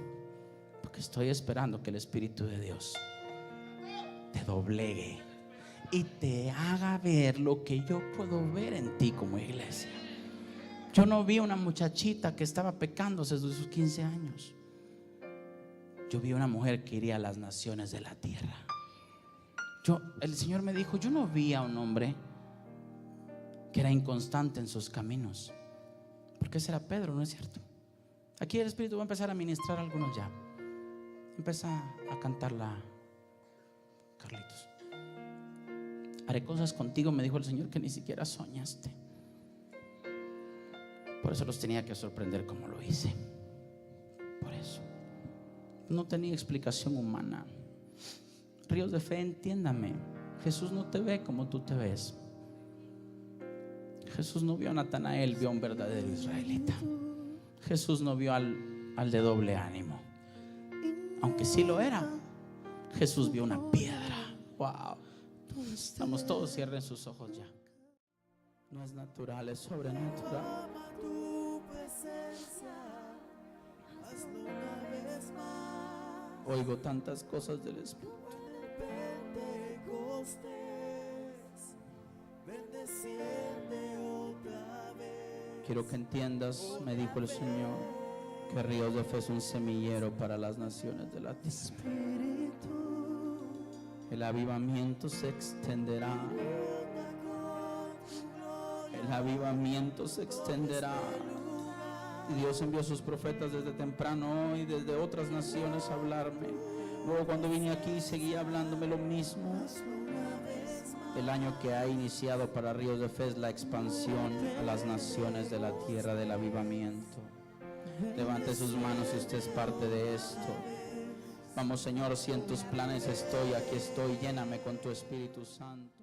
Porque estoy esperando que el Espíritu de Dios te doblegue y te haga ver lo que yo puedo ver en ti como iglesia. Yo no vi una muchachita que estaba pecando desde sus 15 años. Yo vi una mujer que iría a las naciones de la tierra. El Señor me dijo: yo no vi a un hombre que era inconstante en sus caminos, porque ese era Pedro, ¿no es cierto? Aquí el Espíritu va a empezar a ministrar a algunos ya. Empieza a cantarla, Carlitos. Haré cosas contigo, me dijo el Señor, que ni siquiera soñaste. Por eso los tenía que sorprender como lo hice. Por eso no tenía explicación humana. Ríos de Fe, entiéndame. Jesús no te ve como tú te ves. Jesús no vio a Natanael, vio a un verdadero israelita. Jesús no vio al de doble ánimo, aunque sí lo era. Jesús vio una piedra. Wow. Estamos todos, cierren sus ojos ya. No es natural, es sobrenatural. Oigo tantas cosas del Espíritu. Quiero que entiendas, me dijo el Señor, que Ríos de Fe es un semillero para las naciones de la tierra. El avivamiento se extenderá. El avivamiento se extenderá. Y Dios envió a sus profetas desde temprano y desde otras naciones a hablarme. Luego cuando vine aquí seguía hablándome lo mismo. El año que ha iniciado para Ríos de Fe es la expansión a las naciones de la tierra del avivamiento. Levante sus manos si usted es parte de esto. Vamos, Señor, si en tus planes estoy, aquí estoy, lléname con tu Espíritu Santo.